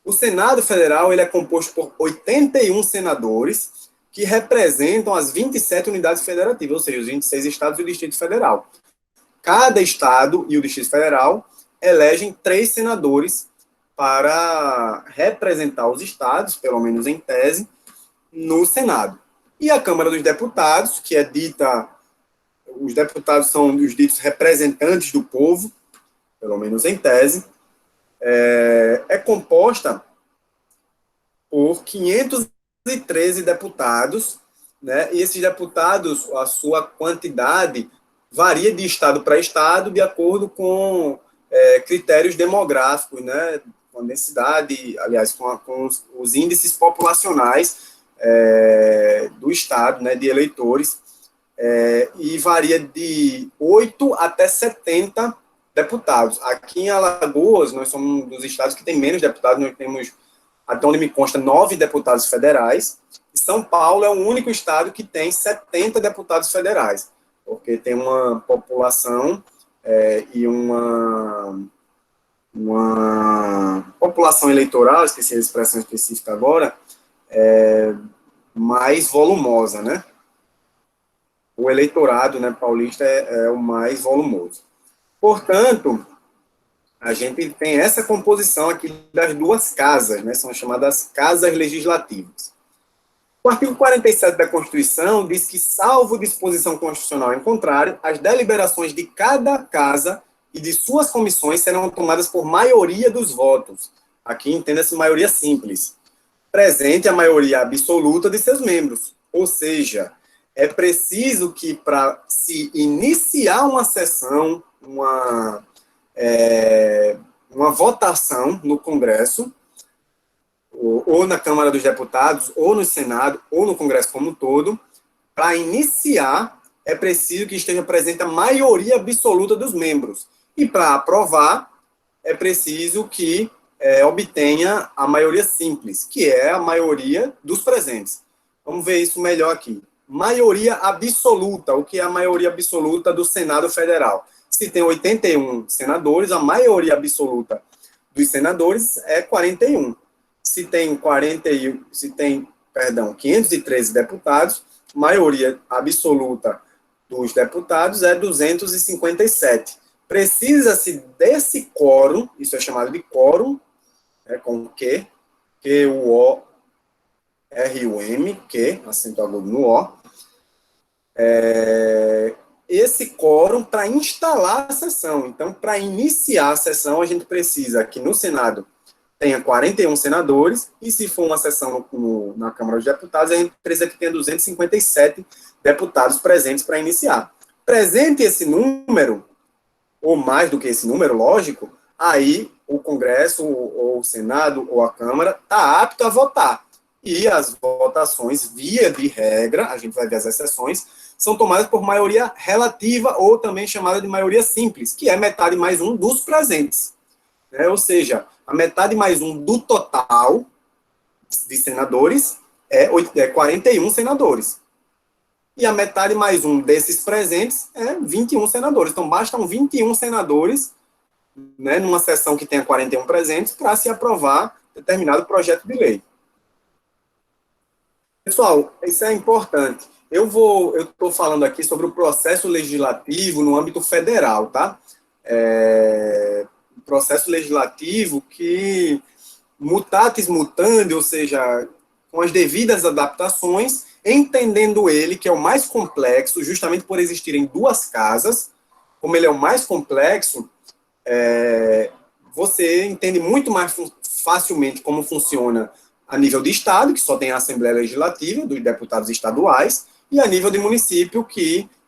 O Senado Federal ele é composto por 81 senadores que representam as 27 unidades federativas, ou seja, os 26 estados e o Distrito Federal. Cada estado e o Distrito Federal elegem 3 senadores para representar os estados, pelo menos em tese, no Senado. E a Câmara dos Deputados, que é dita, os deputados são os ditos representantes do povo, pelo menos em tese, é composta por 513 deputados, né? E esses deputados, a sua quantidade varia de estado para estado de acordo com critérios demográficos, né? Com a densidade, aliás, com os índices populacionais do estado, né? De eleitores, e varia de 8 até 70 deputados. Aqui em Alagoas, nós somos um dos estados que tem menos deputados, nós temos, até onde me consta, 9 deputados federais. E São Paulo é o único estado que tem 70 deputados federais, porque tem uma população e uma população eleitoral, esqueci a expressão específica agora, mais volumosa, né? O eleitorado, né, paulista é o mais volumoso. Portanto, a gente tem essa composição aqui das duas casas, né, são chamadas casas legislativas. O artigo 47 da Constituição diz que, salvo disposição constitucional em contrário, as deliberações de cada casa e de suas comissões serão tomadas por maioria dos votos. Aqui entenda-se maioria simples, presente a maioria absoluta de seus membros. Ou seja, é preciso que, para se iniciar uma sessão, uma votação no Congresso, ou na Câmara dos Deputados, ou no Senado, ou no Congresso como um todo, para iniciar, é preciso que esteja presente a maioria absoluta dos membros. E para aprovar, é preciso que obtenha a maioria simples, que é a maioria dos presentes. Vamos ver isso melhor aqui. Maioria absoluta. O que é a maioria absoluta do Senado Federal? Se tem 81 senadores, a maioria absoluta dos senadores é 41. Se tem 513 deputados, maioria absoluta dos deputados é 257. Precisa-se desse quórum, isso é chamado de quórum, com Q, Q-U-O-R-U-M, Q, acento agudo no O, esse quórum para instalar a sessão. Então, para iniciar a sessão, a gente precisa que no Senado tenha 41 senadores, e se for uma sessão na Câmara dos Deputados, a gente precisa que tenha 257 deputados presentes para iniciar. Presente esse número, ou mais do que esse número, lógico, aí o Congresso, ou o Senado, ou a Câmara, está apto a votar. E as votações, via de regra, a gente vai ver as exceções, são tomadas por maioria relativa, ou também chamada de maioria simples, que é metade mais um dos presentes. Ou seja, a metade mais um do total de senadores é 41 senadores. E a metade mais um desses presentes é 21 senadores. Então, bastam 21 senadores, né, numa sessão que tenha 41 presentes, para se aprovar determinado projeto de lei. Pessoal, isso é importante. Eu estou falando aqui sobre o processo legislativo no âmbito federal, tá? Processo legislativo que, mutatis mutandi, ou seja, com as devidas adaptações, entendendo ele que é o mais complexo, justamente por existirem duas casas, como ele é o mais complexo, você entende muito mais facilmente como funciona a nível de Estado, que só tem a Assembleia Legislativa, dos deputados estaduais, e a nível de município,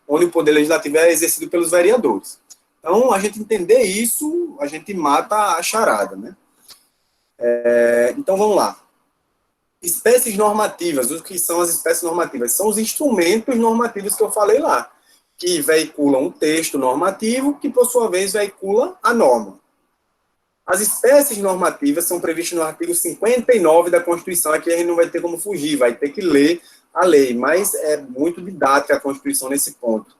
onde o poder legislativo é exercido pelos vereadores. Então, a gente entender isso, a gente mata a charada, né? Então, vamos lá. Espécies normativas. O que são as espécies normativas? São os instrumentos normativos que eu falei lá, que veiculam um texto normativo, que, por sua vez, veicula a norma. As espécies normativas são previstas no artigo 59 da Constituição. Aqui a gente não vai ter como fugir, vai ter que ler a lei, mas é muito didática a Constituição nesse ponto.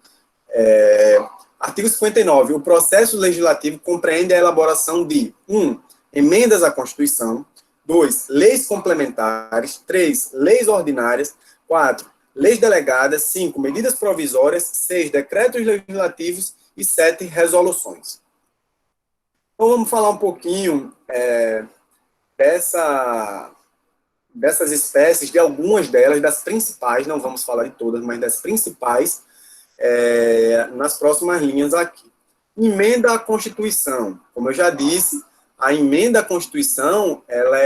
Artigo 59. O processo legislativo compreende a elaboração de 1. Emendas à Constituição. 2. Leis complementares. 3. Leis ordinárias. 4. Leis delegadas. 5. Medidas provisórias. 6. Decretos legislativos. E 7. Resoluções. Então, vamos falar um pouquinho dessas espécies, de algumas delas, das principais, não vamos falar de todas, mas das principais, nas próximas linhas aqui. Emenda à Constituição. Como eu já disse, a emenda à Constituição, ela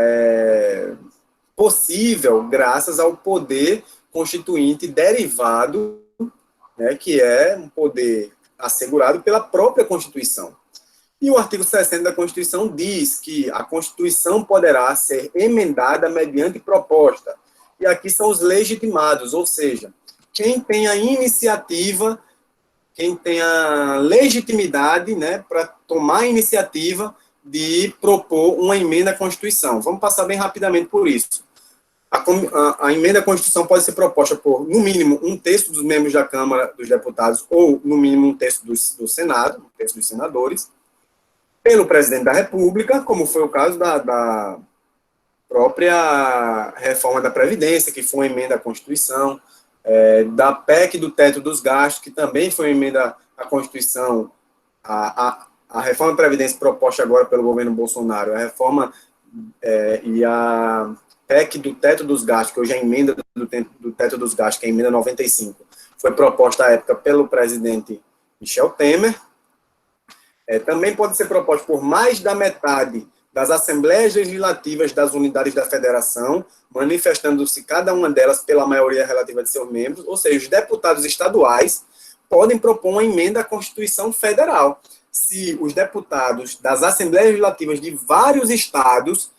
é possível graças ao poder constituinte derivado, né, que é um poder assegurado pela própria Constituição. E o artigo 60 da Constituição diz que a Constituição poderá ser emendada mediante proposta. E aqui são os legitimados, ou seja, quem tem a iniciativa, quem tem a legitimidade, né, para tomar a iniciativa de propor uma emenda à Constituição. Vamos passar bem rapidamente por isso. A emenda à Constituição pode ser proposta por, no mínimo, um terço dos membros da Câmara dos Deputados ou, no mínimo, um terço do Senado, um terço dos senadores, pelo presidente da República, como foi o caso da própria reforma da Previdência, que foi uma emenda à Constituição, da PEC do teto dos gastos, que também foi uma emenda à Constituição, a reforma da Previdência proposta agora pelo governo Bolsonaro, a reforma e a PEC do teto dos gastos, que hoje é a emenda do teto dos gastos, que é a emenda 95, foi proposta à época pelo presidente Michel Temer. Também pode ser proposta por mais da metade das assembleias legislativas das unidades da federação, manifestando-se cada uma delas pela maioria relativa de seus membros, ou seja, os deputados estaduais podem propor uma emenda à Constituição Federal. Se os deputados das assembleias legislativas de vários estados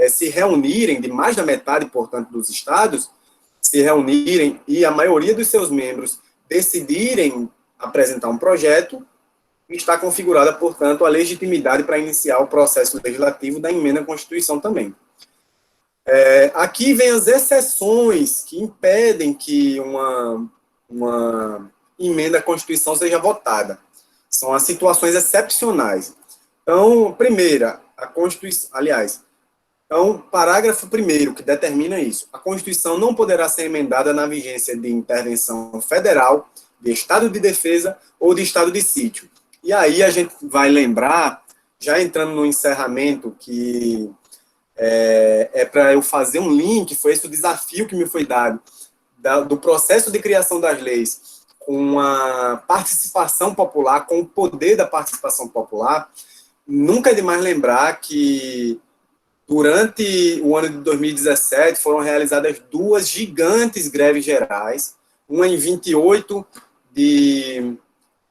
se reunirem, de mais da metade, portanto, dos estados, se reunirem e a maioria dos seus membros decidirem apresentar um projeto, está configurada, portanto, a legitimidade para iniciar o processo legislativo da emenda à Constituição também. Aqui vem as exceções que impedem que uma emenda à Constituição seja votada. São as situações excepcionais. Então, primeira, a Constituição, aliás, então, parágrafo 1º, que determina isso. A Constituição não poderá ser emendada na vigência de intervenção federal, de estado de defesa ou de estado de sítio. E aí a gente vai lembrar, já entrando no encerramento, que para eu fazer um link, foi esse o desafio que me foi dado, do processo de criação das leis, com a participação popular, com o poder da participação popular. Nunca é demais lembrar que durante o ano de 2017 foram realizadas 2 gigantes greves gerais, uma em 28 de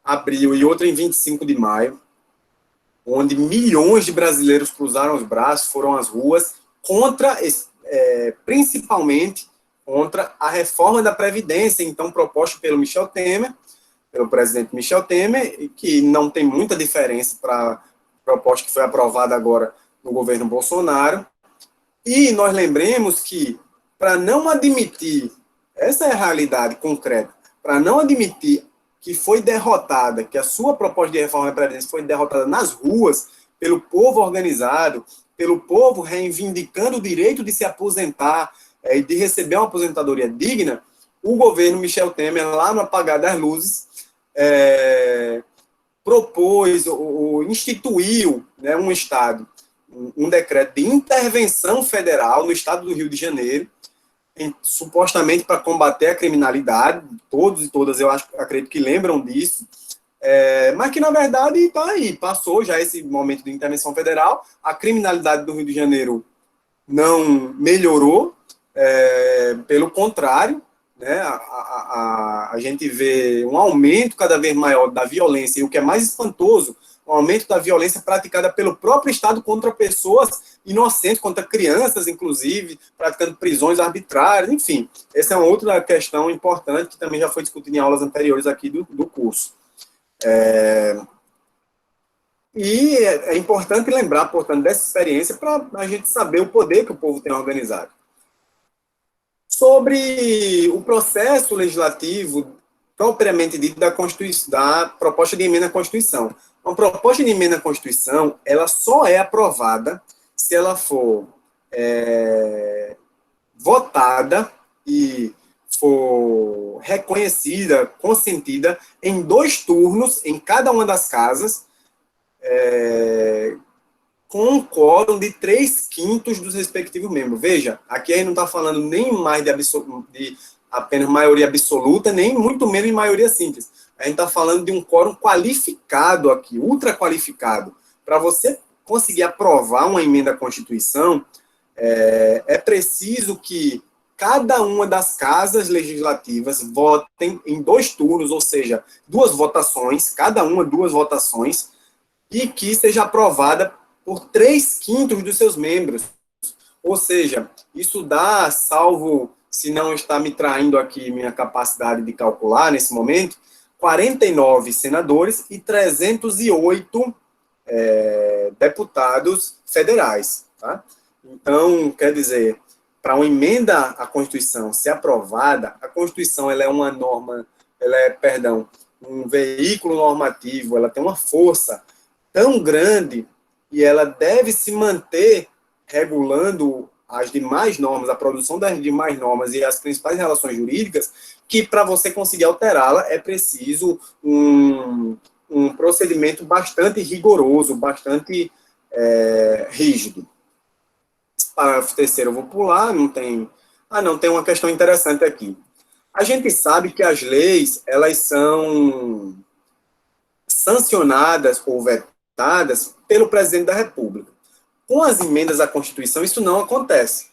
abril e outra em 25 de maio, onde milhões de brasileiros cruzaram os braços, foram às ruas, principalmente contra a reforma da Previdência, então proposta pelo Michel Temer, pelo presidente Michel Temer, que não tem muita diferença para a proposta que foi aprovada agora no governo Bolsonaro. E nós lembremos que, para não admitir, essa é a realidade concreta, para não admitir que foi derrotada, que a sua proposta de reforma da Previdência foi derrotada nas ruas, pelo povo organizado, pelo povo reivindicando o direito de se aposentar e de receber uma aposentadoria digna, o governo Michel Temer, lá no apagar das luzes, propôs ou instituiu, né, um decreto de intervenção federal no estado do Rio de Janeiro, supostamente para combater a criminalidade. Todos e todas, eu acredito que lembram disso, mas que, na verdade, está aí, passou já esse momento de intervenção federal, a criminalidade do Rio de Janeiro não melhorou, pelo contrário, né, a gente vê um aumento cada vez maior da violência, e o que é mais espantoso, um aumento da violência praticada pelo próprio Estado contra pessoas inocentes, contra crianças, inclusive, praticando prisões arbitrárias, enfim. Essa é uma outra questão importante que também já foi discutida em aulas anteriores aqui do curso. E é importante lembrar, portanto, dessa experiência para a gente saber o poder que o povo tem organizado. Sobre o processo legislativo propriamente dito da proposta de emenda à Constituição. Uma proposta de emenda à Constituição, ela só é aprovada se ela for votada e for reconhecida, consentida, em 2 turnos em cada uma das casas, com um quórum de 3/5 dos respectivos membros. Veja, aqui a gente não está falando nem mais de apenas maioria absoluta, nem muito menos de maioria simples. A gente está falando de um quórum qualificado aqui, ultra qualificado. Para você conseguir aprovar uma emenda à Constituição, é preciso que cada uma das casas legislativas votem em 2 turnos, ou seja, 2 votações, cada uma 2 votações, e que seja aprovada por 3/5 dos seus membros. Ou seja, isso dá, salvo se não está me traindo aqui minha capacidade de calcular nesse momento, 49 senadores e 308 deputados federais. Tá? Então, quer dizer, para uma emenda à Constituição ser aprovada, a Constituição ela é uma norma, um veículo normativo, ela tem uma força tão grande e ela deve se manter regulando as demais normas, a produção das demais normas e as principais relações jurídicas, que para você conseguir alterá-la é preciso um procedimento bastante rigoroso, bastante rígido. Parágrafo 3º eu vou pular, não tem... tem uma questão interessante aqui. A gente sabe que as leis, elas são sancionadas ou vetadas pelo presidente da República. Com as emendas à Constituição, isso não acontece.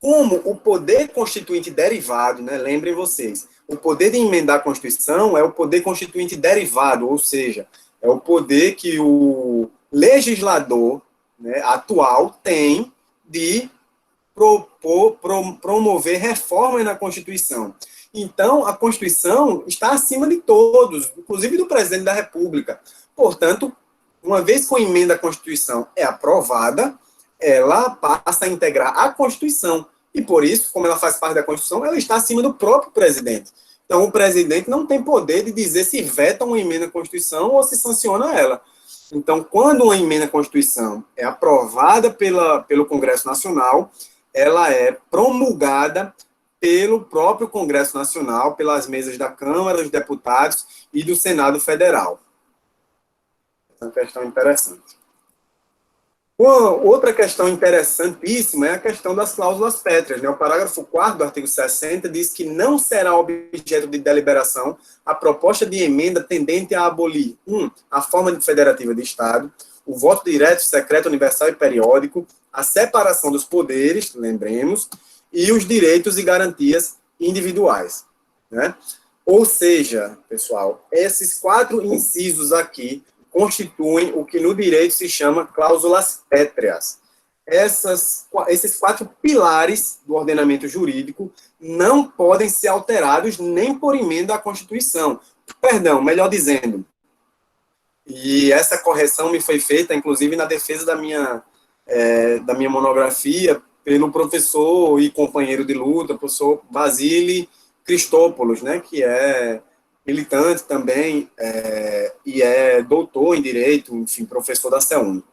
Como o poder constituinte derivado, né, lembrem vocês, o poder de emendar a Constituição é o poder constituinte derivado, ou seja, é o poder que o legislador, né, atual tem de promover reformas na Constituição. Então, a Constituição está acima de todos, inclusive do presidente da República. Portanto, uma vez que a emenda à Constituição é aprovada, ela passa a integrar a Constituição. E por isso, como ela faz parte da Constituição, ela está acima do próprio presidente. Então, o presidente não tem poder de dizer se veta uma emenda à Constituição ou se sanciona ela. Então, quando uma emenda à Constituição é aprovada pelo Congresso Nacional, ela é promulgada pelo próprio Congresso Nacional, pelas mesas da Câmara dos Deputados e do Senado Federal. Essa é uma questão interessante. Uma outra questão interessantíssima é a questão das cláusulas pétreas, né? O parágrafo 4º do artigo 60 diz que não será objeto de deliberação a proposta de emenda tendente a abolir, a forma federativa de Estado, o voto direto, secreto, universal e periódico, a separação dos poderes, lembremos, e os direitos e garantias individuais, né? Ou seja, pessoal, esses 4 incisos aqui constituem o que no direito se chama cláusulas pétreas. Esses 4 pilares do ordenamento jurídico não podem ser alterados nem por emenda à Constituição. Perdão, melhor dizendo. E essa correção me foi feita, inclusive, na defesa da minha monografia, pelo professor e companheiro de luta, professor Basile Cristópolos, né, que é militante também, e é doutor em Direito, enfim, professor da CEUNI.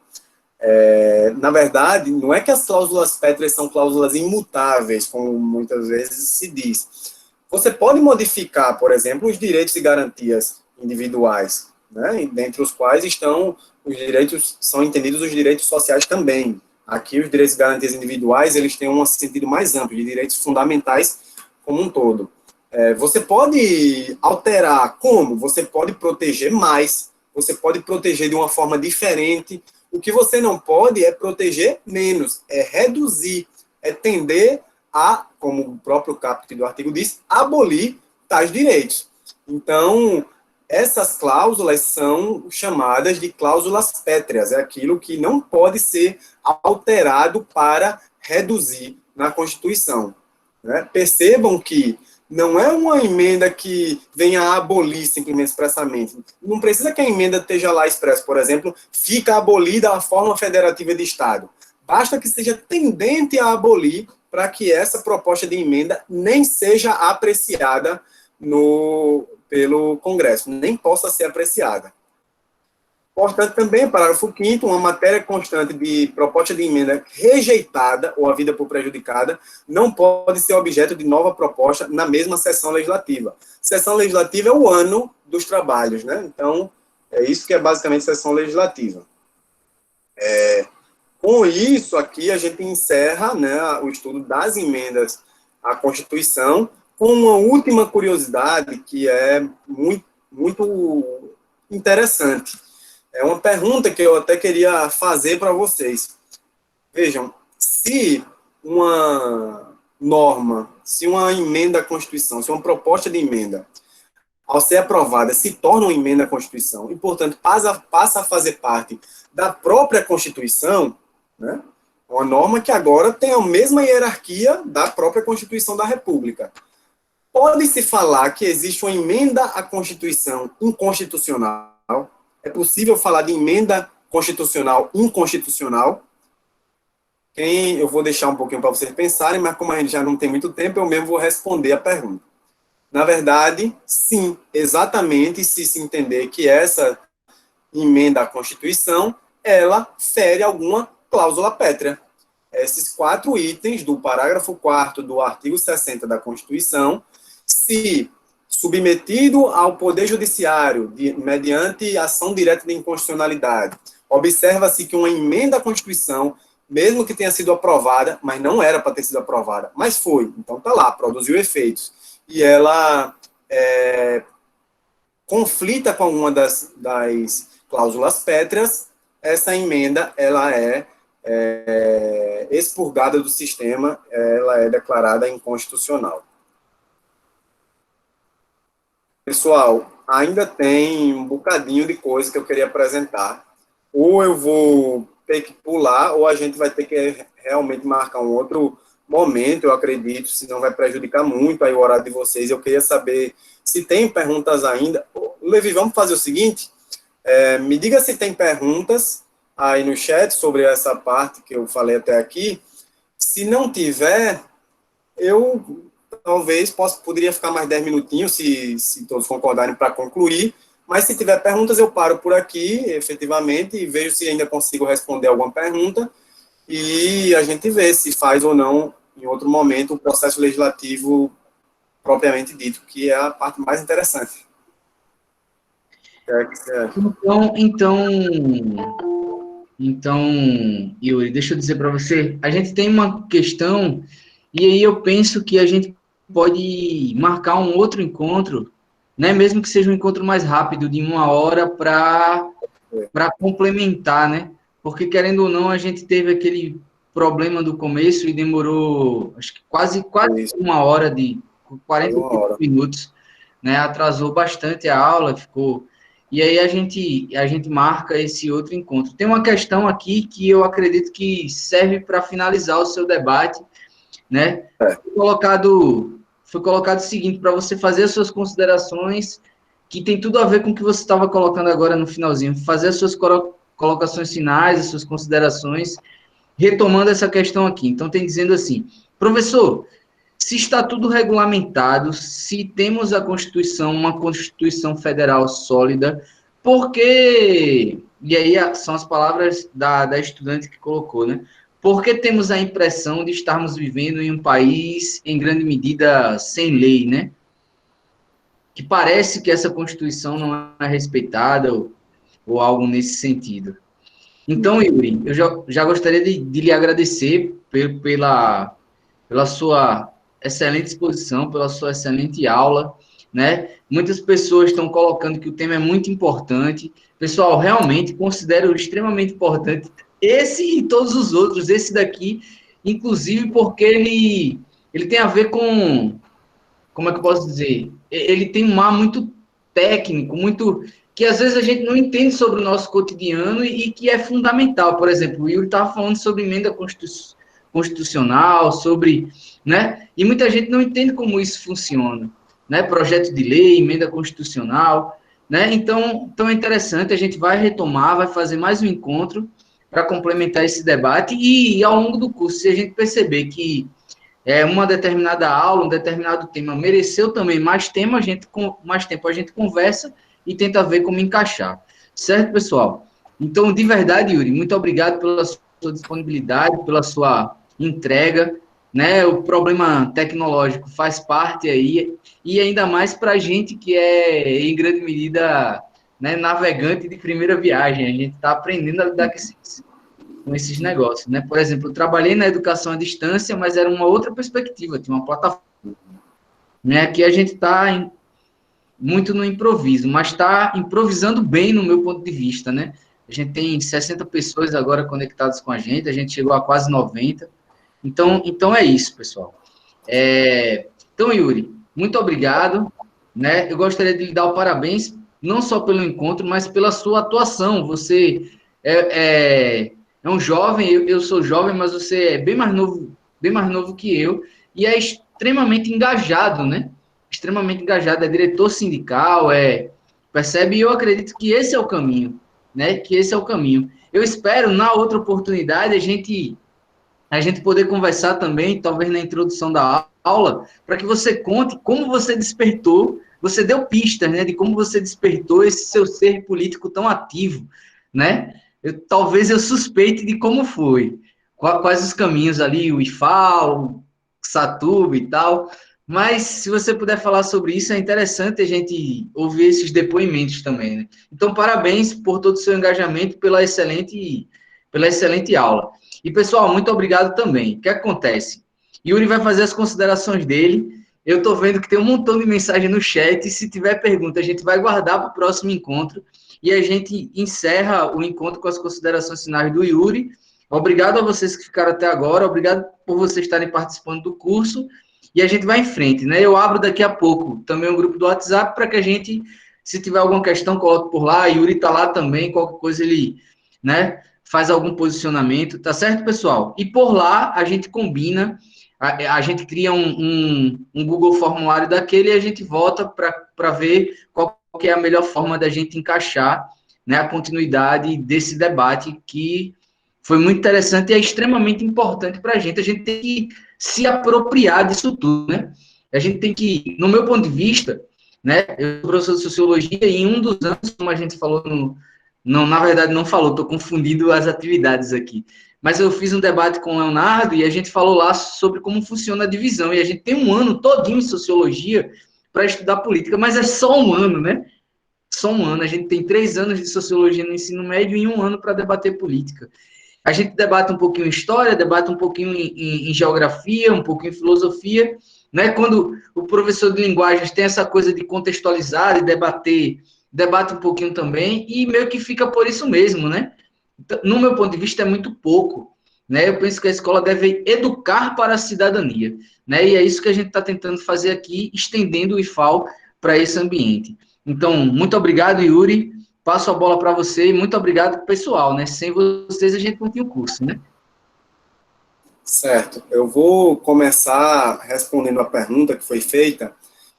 Na verdade, não é que as cláusulas pétreas são cláusulas imutáveis, como muitas vezes se diz. Você pode modificar, por exemplo, os direitos e garantias individuais, né, dentre os quais estão os direitos, são entendidos os direitos sociais também. Aqui, os direitos e garantias individuais, eles têm um sentido mais amplo, de direitos fundamentais como um todo. Você pode alterar como? Você pode proteger mais, você pode proteger de uma forma diferente. O que você não pode é proteger menos, é reduzir, é tender a, como o próprio caput do artigo diz, abolir tais direitos. Então, essas cláusulas são chamadas de cláusulas pétreas, é aquilo que não pode ser alterado para reduzir na Constituição, né? Percebam que não é uma emenda que venha a abolir simplesmente expressamente. Não precisa que a emenda esteja lá expressa. Por exemplo, fica abolida a forma federativa de Estado. Basta que seja tendente a abolir para que essa proposta de emenda nem seja apreciada pelo Congresso, nem possa ser apreciada. Portanto, também, parágrafo 5º, uma matéria constante de proposta de emenda rejeitada ou havida por prejudicada não pode ser objeto de nova proposta na mesma sessão legislativa. Sessão legislativa é o ano dos trabalhos, né? Então, é isso que é basicamente sessão legislativa. Com isso, aqui a gente encerra, né, o estudo das emendas à Constituição, com uma última curiosidade que é muito, muito interessante. É uma pergunta que eu até queria fazer para vocês. Vejam, se uma norma, se uma emenda à Constituição, se uma proposta de emenda, ao ser aprovada, se torna uma emenda à Constituição e, portanto, passa a fazer parte da própria Constituição, né? Uma norma que agora tem a mesma hierarquia da própria Constituição da República. Pode-se falar que existe uma emenda à Constituição inconstitucional? É possível falar de emenda constitucional inconstitucional? Eu vou deixar um pouquinho para vocês pensarem, mas como a gente já não tem muito tempo, eu mesmo vou responder a pergunta. Na verdade, sim, exatamente se entender que essa emenda à Constituição, ela fere alguma cláusula pétrea. Esses 4 itens do parágrafo 4º do artigo 60 da Constituição, se submetido ao Poder Judiciário, mediante ação direta de inconstitucionalidade, observa-se que uma emenda à Constituição, mesmo que tenha sido aprovada, mas não era para ter sido aprovada, mas foi, então está lá, produziu efeitos, e ela conflita com alguma das cláusulas pétreas, essa emenda ela é expurgada do sistema, ela é declarada inconstitucional. Pessoal, ainda tem um bocadinho de coisa que eu queria apresentar. Ou eu vou ter que pular, ou a gente vai ter que realmente marcar um outro momento, eu acredito, senão vai prejudicar muito aí o horário de vocês. Eu queria saber se tem perguntas ainda. Levi, vamos fazer o seguinte, me diga se tem perguntas aí no chat sobre essa parte que eu falei até aqui. Se não tiver, eu talvez poderia ficar mais 10 minutinhos, se todos concordarem, para concluir, mas se tiver perguntas, eu paro por aqui, efetivamente, e vejo se ainda consigo responder alguma pergunta, e a gente vê se faz ou não, em outro momento, o processo legislativo propriamente dito, que é a parte mais interessante. Então, Yuri, deixa eu dizer para você, a gente tem uma questão, e aí eu penso que a gente pode marcar um outro encontro, né, mesmo que seja um encontro mais rápido, de 1 hora, para complementar, né, porque, querendo ou não, a gente teve aquele problema do começo e demorou, acho que quase 1 hora, de 40 minutos, né, atrasou bastante a aula, ficou... E aí a gente marca esse outro encontro. Tem uma questão aqui que eu acredito que serve para finalizar o seu debate, né? Foi colocado o seguinte, para você fazer as suas considerações, que tem tudo a ver com o que você estava colocando agora no finalzinho, fazer as suas colocações finais, as suas considerações, retomando essa questão aqui. Então, tem dizendo assim, professor, se está tudo regulamentado, se temos a Constituição, uma Constituição Federal sólida, porque, e aí são as palavras da estudante que colocou, né? Porque temos a impressão de estarmos vivendo em um país, em grande medida, sem lei, né? Que parece que essa Constituição não é respeitada ou algo nesse sentido. Então, Yuri, eu já gostaria de lhe agradecer pela sua excelente exposição, pela sua excelente aula, né? Muitas pessoas estão colocando que o tema é muito importante. Pessoal, realmente considero extremamente importante esse e todos os outros, esse daqui, inclusive porque ele tem a ver com, como é que eu posso dizer? Ele tem um ar muito técnico, muito que às vezes a gente não entende sobre o nosso cotidiano e que é fundamental. Por exemplo, o Yuri estava falando sobre emenda constitucional, sobre, né? E muita gente não entende como isso funciona, né? Projeto de lei, emenda constitucional, né? Então é interessante, a gente vai retomar, vai fazer mais um encontro para complementar esse debate e ao longo do curso, se a gente perceber que uma determinada aula, um determinado tema mereceu também mais tempo, a gente conversa e tenta ver como encaixar. Certo, pessoal? Então, de verdade, Yuri, muito obrigado pela sua disponibilidade, pela sua entrega, né? O problema tecnológico faz parte aí, e ainda mais para a gente que é, em grande medida, né, navegante de primeira viagem. A gente está aprendendo a lidar com esses negócios, né? Por exemplo, eu trabalhei na educação à distância, mas era uma outra perspectiva, tinha uma plataforma, né? Aqui a gente está muito no improviso, mas está improvisando bem no meu ponto de vista, né? A gente tem 60 pessoas agora conectadas com a gente chegou a quase 90. Então é isso, pessoal. Então, Yuri, muito obrigado, né? Eu gostaria de lhe dar o parabéns, não só pelo encontro, mas pela sua atuação. Você é um jovem, eu sou jovem, mas você é bem mais novo que eu, e é extremamente engajado, né? Extremamente engajado, é diretor sindical, percebe? E eu acredito que esse é o caminho, né? Que esse é o caminho. Eu espero, na outra oportunidade, a gente poder conversar também, talvez na introdução da aula, para que você conte como você despertou, você deu pistas, né, de como você despertou esse seu ser político tão ativo, né? Talvez eu suspeite de como foi, quais os caminhos ali, o IFAL, o Satuba e tal, mas se você puder falar sobre isso, é interessante a gente ouvir esses depoimentos também, né? Então, parabéns por todo o seu engajamento, pela excelente aula. E, pessoal, muito obrigado também. O que acontece? Yuri vai fazer as considerações dele. Eu estou vendo que tem um montão de mensagem no chat. E se tiver pergunta, a gente vai guardar para o próximo encontro. E a gente encerra o encontro com as considerações finais do Yuri. Obrigado a vocês que ficaram até agora. Obrigado por vocês estarem participando do curso. E a gente vai em frente, né? Eu abro daqui a pouco também um grupo do WhatsApp para que a gente, se tiver alguma questão, coloque por lá. Yuri está lá também. Qualquer coisa ele, né, faz algum posicionamento, tá certo, pessoal? E por lá a gente combina, a gente cria um Google Formulário daquele e a gente volta para ver qual que é a melhor forma da gente encaixar, né, a continuidade desse debate que foi muito interessante e é extremamente importante para a gente tem que se apropriar disso tudo, né? A gente tem que, no meu ponto de vista, né, eu sou professor de Sociologia e em um dos anos, como a gente falou não, na verdade não falou, estou confundindo as atividades aqui. Mas eu fiz um debate com o Leonardo e a gente falou lá sobre como funciona a divisão. E a gente tem um ano todinho em sociologia para estudar política, mas é só um ano, né? Só um ano. A gente tem 3 anos de sociologia no ensino médio e um ano para debater política. A gente debate um pouquinho em história, debate um pouquinho em geografia, um pouquinho em filosofia, né? Quando o professor de linguagens tem essa coisa de contextualizar e debater, debate um pouquinho também, e meio que fica por isso mesmo, né? No meu ponto de vista, é muito pouco, né? Eu penso que a escola deve educar para a cidadania, né? E é isso que a gente está tentando fazer aqui, estendendo o IFAL para esse ambiente. Então, muito obrigado, Yuri. Passo a bola para você e muito obrigado, pessoal, né? Sem vocês, a gente não tinha o curso, né? Certo. Eu vou começar respondendo a pergunta que foi feita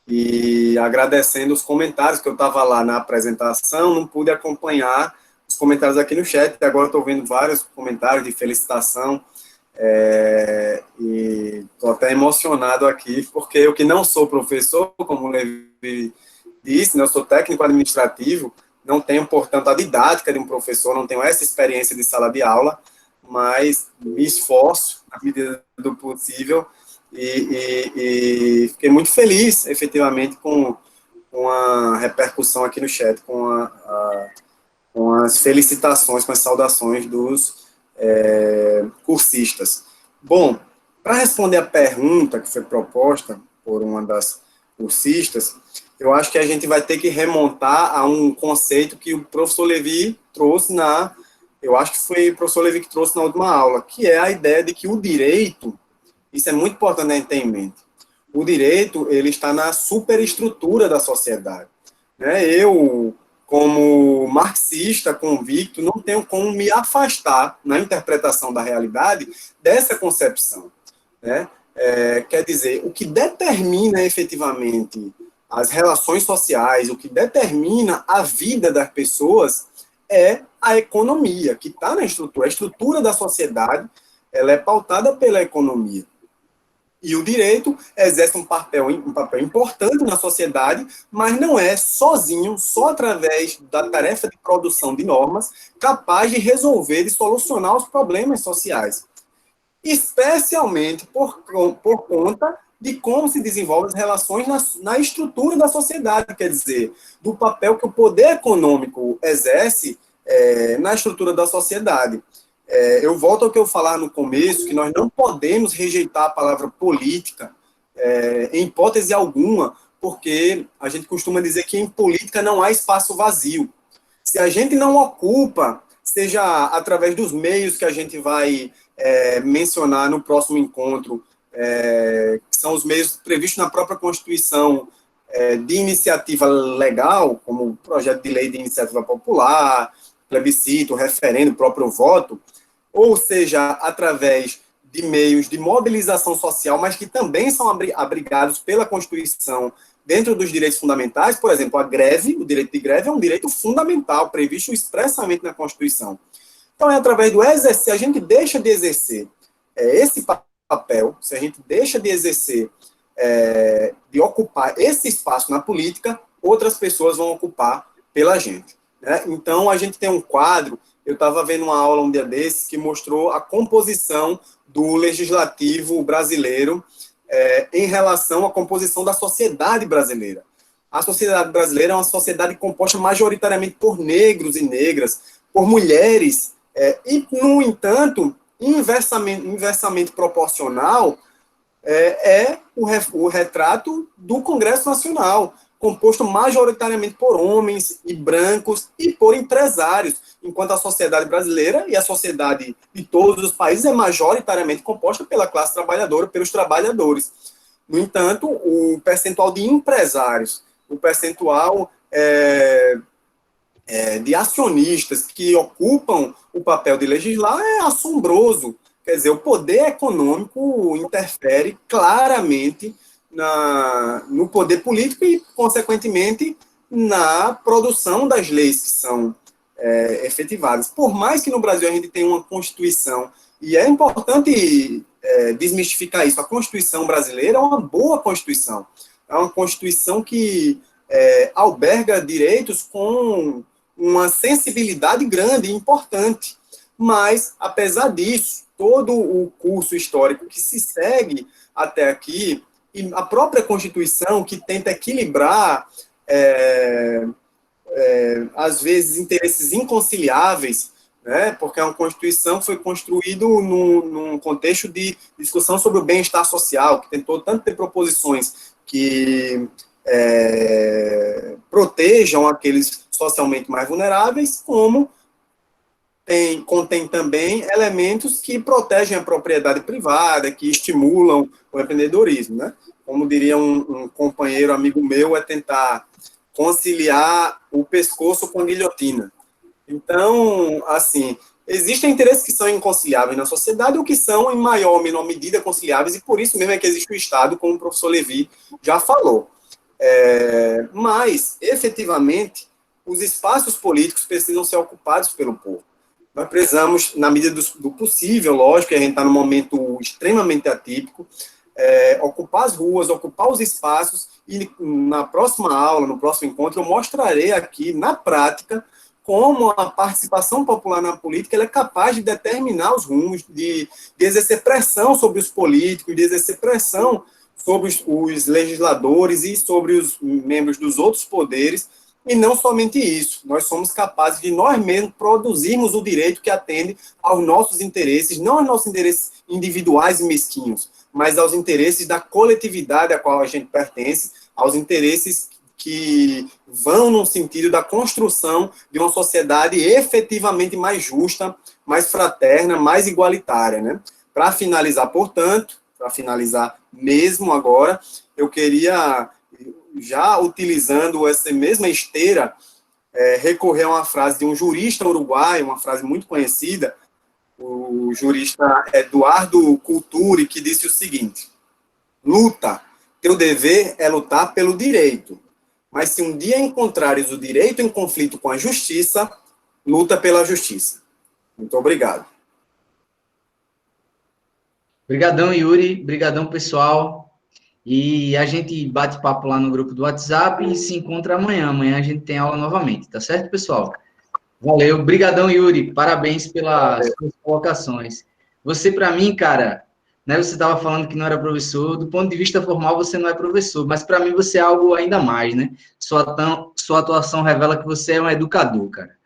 e agradecendo os comentários, que eu estava lá na apresentação, não pude acompanhar os comentários aqui no chat, agora estou vendo vários comentários de felicitação, e estou até emocionado aqui, porque eu que não sou professor, como o Levi disse, né, eu sou técnico administrativo, não tenho, portanto, a didática de um professor, não tenho essa experiência de sala de aula, mas me esforço, na medida do possível, e fiquei muito feliz, efetivamente, com a repercussão aqui no chat, com as felicitações, com as saudações dos cursistas. Bom, para responder a pergunta que foi proposta por uma das cursistas, eu acho que a gente vai ter que remontar a um conceito que o professor Levi trouxe eu acho que foi o professor Levi que trouxe na última aula, que é a ideia de que o direito, isso é muito importante a gente ter em mente, o direito, ele está na superestrutura da sociedade, né? Eu, como marxista convicto, não tenho como me afastar, na interpretação da realidade, dessa concepção, né? Quer dizer, o que determina efetivamente as relações sociais, o que determina a vida das pessoas é a economia, que está na estrutura. A estrutura da sociedade, ela é pautada pela economia. E o direito exerce um papel importante na sociedade, mas não é sozinho, só através da tarefa de produção de normas, capaz de resolver e solucionar os problemas sociais. Especialmente por conta de como se desenvolvem as relações na estrutura da sociedade, quer dizer, do papel que o poder econômico exerce na estrutura da sociedade. Eu volto ao que eu falar no começo, que nós não podemos rejeitar a palavra política em hipótese alguma, porque a gente costuma dizer que em política não há espaço vazio. Se a gente não ocupa, seja através dos meios que a gente vai mencionar no próximo encontro, que são os meios previstos na própria Constituição de iniciativa legal, como o projeto de lei de iniciativa popular, plebiscito, referendo, próprio voto, ou seja, através de meios de mobilização social, mas que também são abrigados pela Constituição dentro dos direitos fundamentais. Por exemplo, a greve, o direito de greve é um direito fundamental, previsto expressamente na Constituição. Então, é através do exercer, a gente deixa de exercer esse papel, se a gente deixa de exercer, de ocupar esse espaço na política, outras pessoas vão ocupar pela gente. Né? Então, a gente tem um quadro, eu estava vendo uma aula um dia desses, que mostrou a composição do legislativo brasileiro em relação à composição da sociedade brasileira. A sociedade brasileira é uma sociedade composta majoritariamente por negros e negras, por mulheres, e, no entanto, inversamente proporcional, o retrato do Congresso Nacional, composto majoritariamente por homens e brancos e por empresários, enquanto a sociedade brasileira e a sociedade de todos os países é majoritariamente composta pela classe trabalhadora, pelos trabalhadores. No entanto, o percentual de empresários, o percentual de acionistas que ocupam o papel de legislar é assombroso. Quer dizer, o poder econômico interfere claramente no poder político e, consequentemente, na produção das leis que são efetivadas. Por mais que no Brasil a gente tenha uma Constituição, e é importante desmistificar isso, a Constituição brasileira é uma boa Constituição. É uma Constituição que alberga direitos com uma sensibilidade grande e importante. Mas, apesar disso, todo o curso histórico que se segue até aqui, e a própria Constituição, que tenta equilibrar, às vezes, interesses inconciliáveis, né, porque é uma Constituição que foi construída num contexto de discussão sobre o bem-estar social, que tentou tanto ter proposições que protejam aqueles socialmente mais vulneráveis, como contém também elementos que protegem a propriedade privada, que estimulam o empreendedorismo, né? Como diria um companheiro, amigo meu, é tentar conciliar o pescoço com a guilhotina. Então, assim, existem interesses que são inconciliáveis na sociedade ou que são, em maior ou menor medida, conciliáveis, e por isso mesmo é que existe o Estado, como o professor Levi já falou. Mas, efetivamente, os espaços políticos precisam ser ocupados pelo povo. Nós precisamos, na medida do possível, lógico, que a gente está num momento extremamente atípico, ocupar as ruas, ocupar os espaços, e na próxima aula, no próximo encontro, eu mostrarei aqui, na prática, como a participação popular na política ela é capaz de determinar os rumos, de exercer pressão sobre os políticos, de exercer pressão sobre os legisladores e sobre os membros dos outros poderes. E não somente isso, nós somos capazes de nós mesmos produzirmos o direito que atende aos nossos interesses, não aos nossos interesses individuais e mesquinhos, mas aos interesses da coletividade a qual a gente pertence, aos interesses que vão no sentido da construção de uma sociedade efetivamente mais justa, mais fraterna, mais igualitária, né? Para finalizar, portanto, para finalizar mesmo agora, eu queria, já utilizando essa mesma esteira, recorrer a uma frase de um jurista uruguaio, uma frase muito conhecida, o jurista Eduardo Culturi, que disse o seguinte: luta, teu dever é lutar pelo direito, mas se um dia encontrares o direito em conflito com a justiça, luta pela justiça. Muito obrigado. Obrigadão, Yuri. Obrigadão, pessoal. E a gente bate papo lá no grupo do WhatsApp e se encontra amanhã. Amanhã a gente tem aula novamente, tá certo, pessoal? Valeu. Obrigadão, Yuri. Parabéns pelas suas colocações. Você, para mim, cara, né, você estava falando que não era professor. Do ponto de vista formal, você não é professor, mas para mim você é algo ainda mais, né? Sua atuação revela que você é um educador, cara.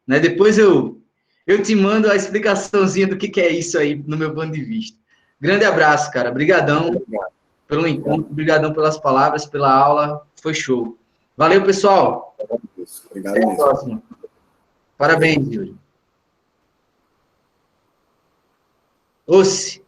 Né? Depois eu eu te mando a explicaçãozinha do que é isso aí no meu ponto de vista. Grande abraço, cara. Obrigadão pelo encontro, obrigadão pelas palavras, pela aula. Foi show. Valeu, pessoal. Obrigado Até a mesmo. próxima. Parabéns, Yuri. Osse.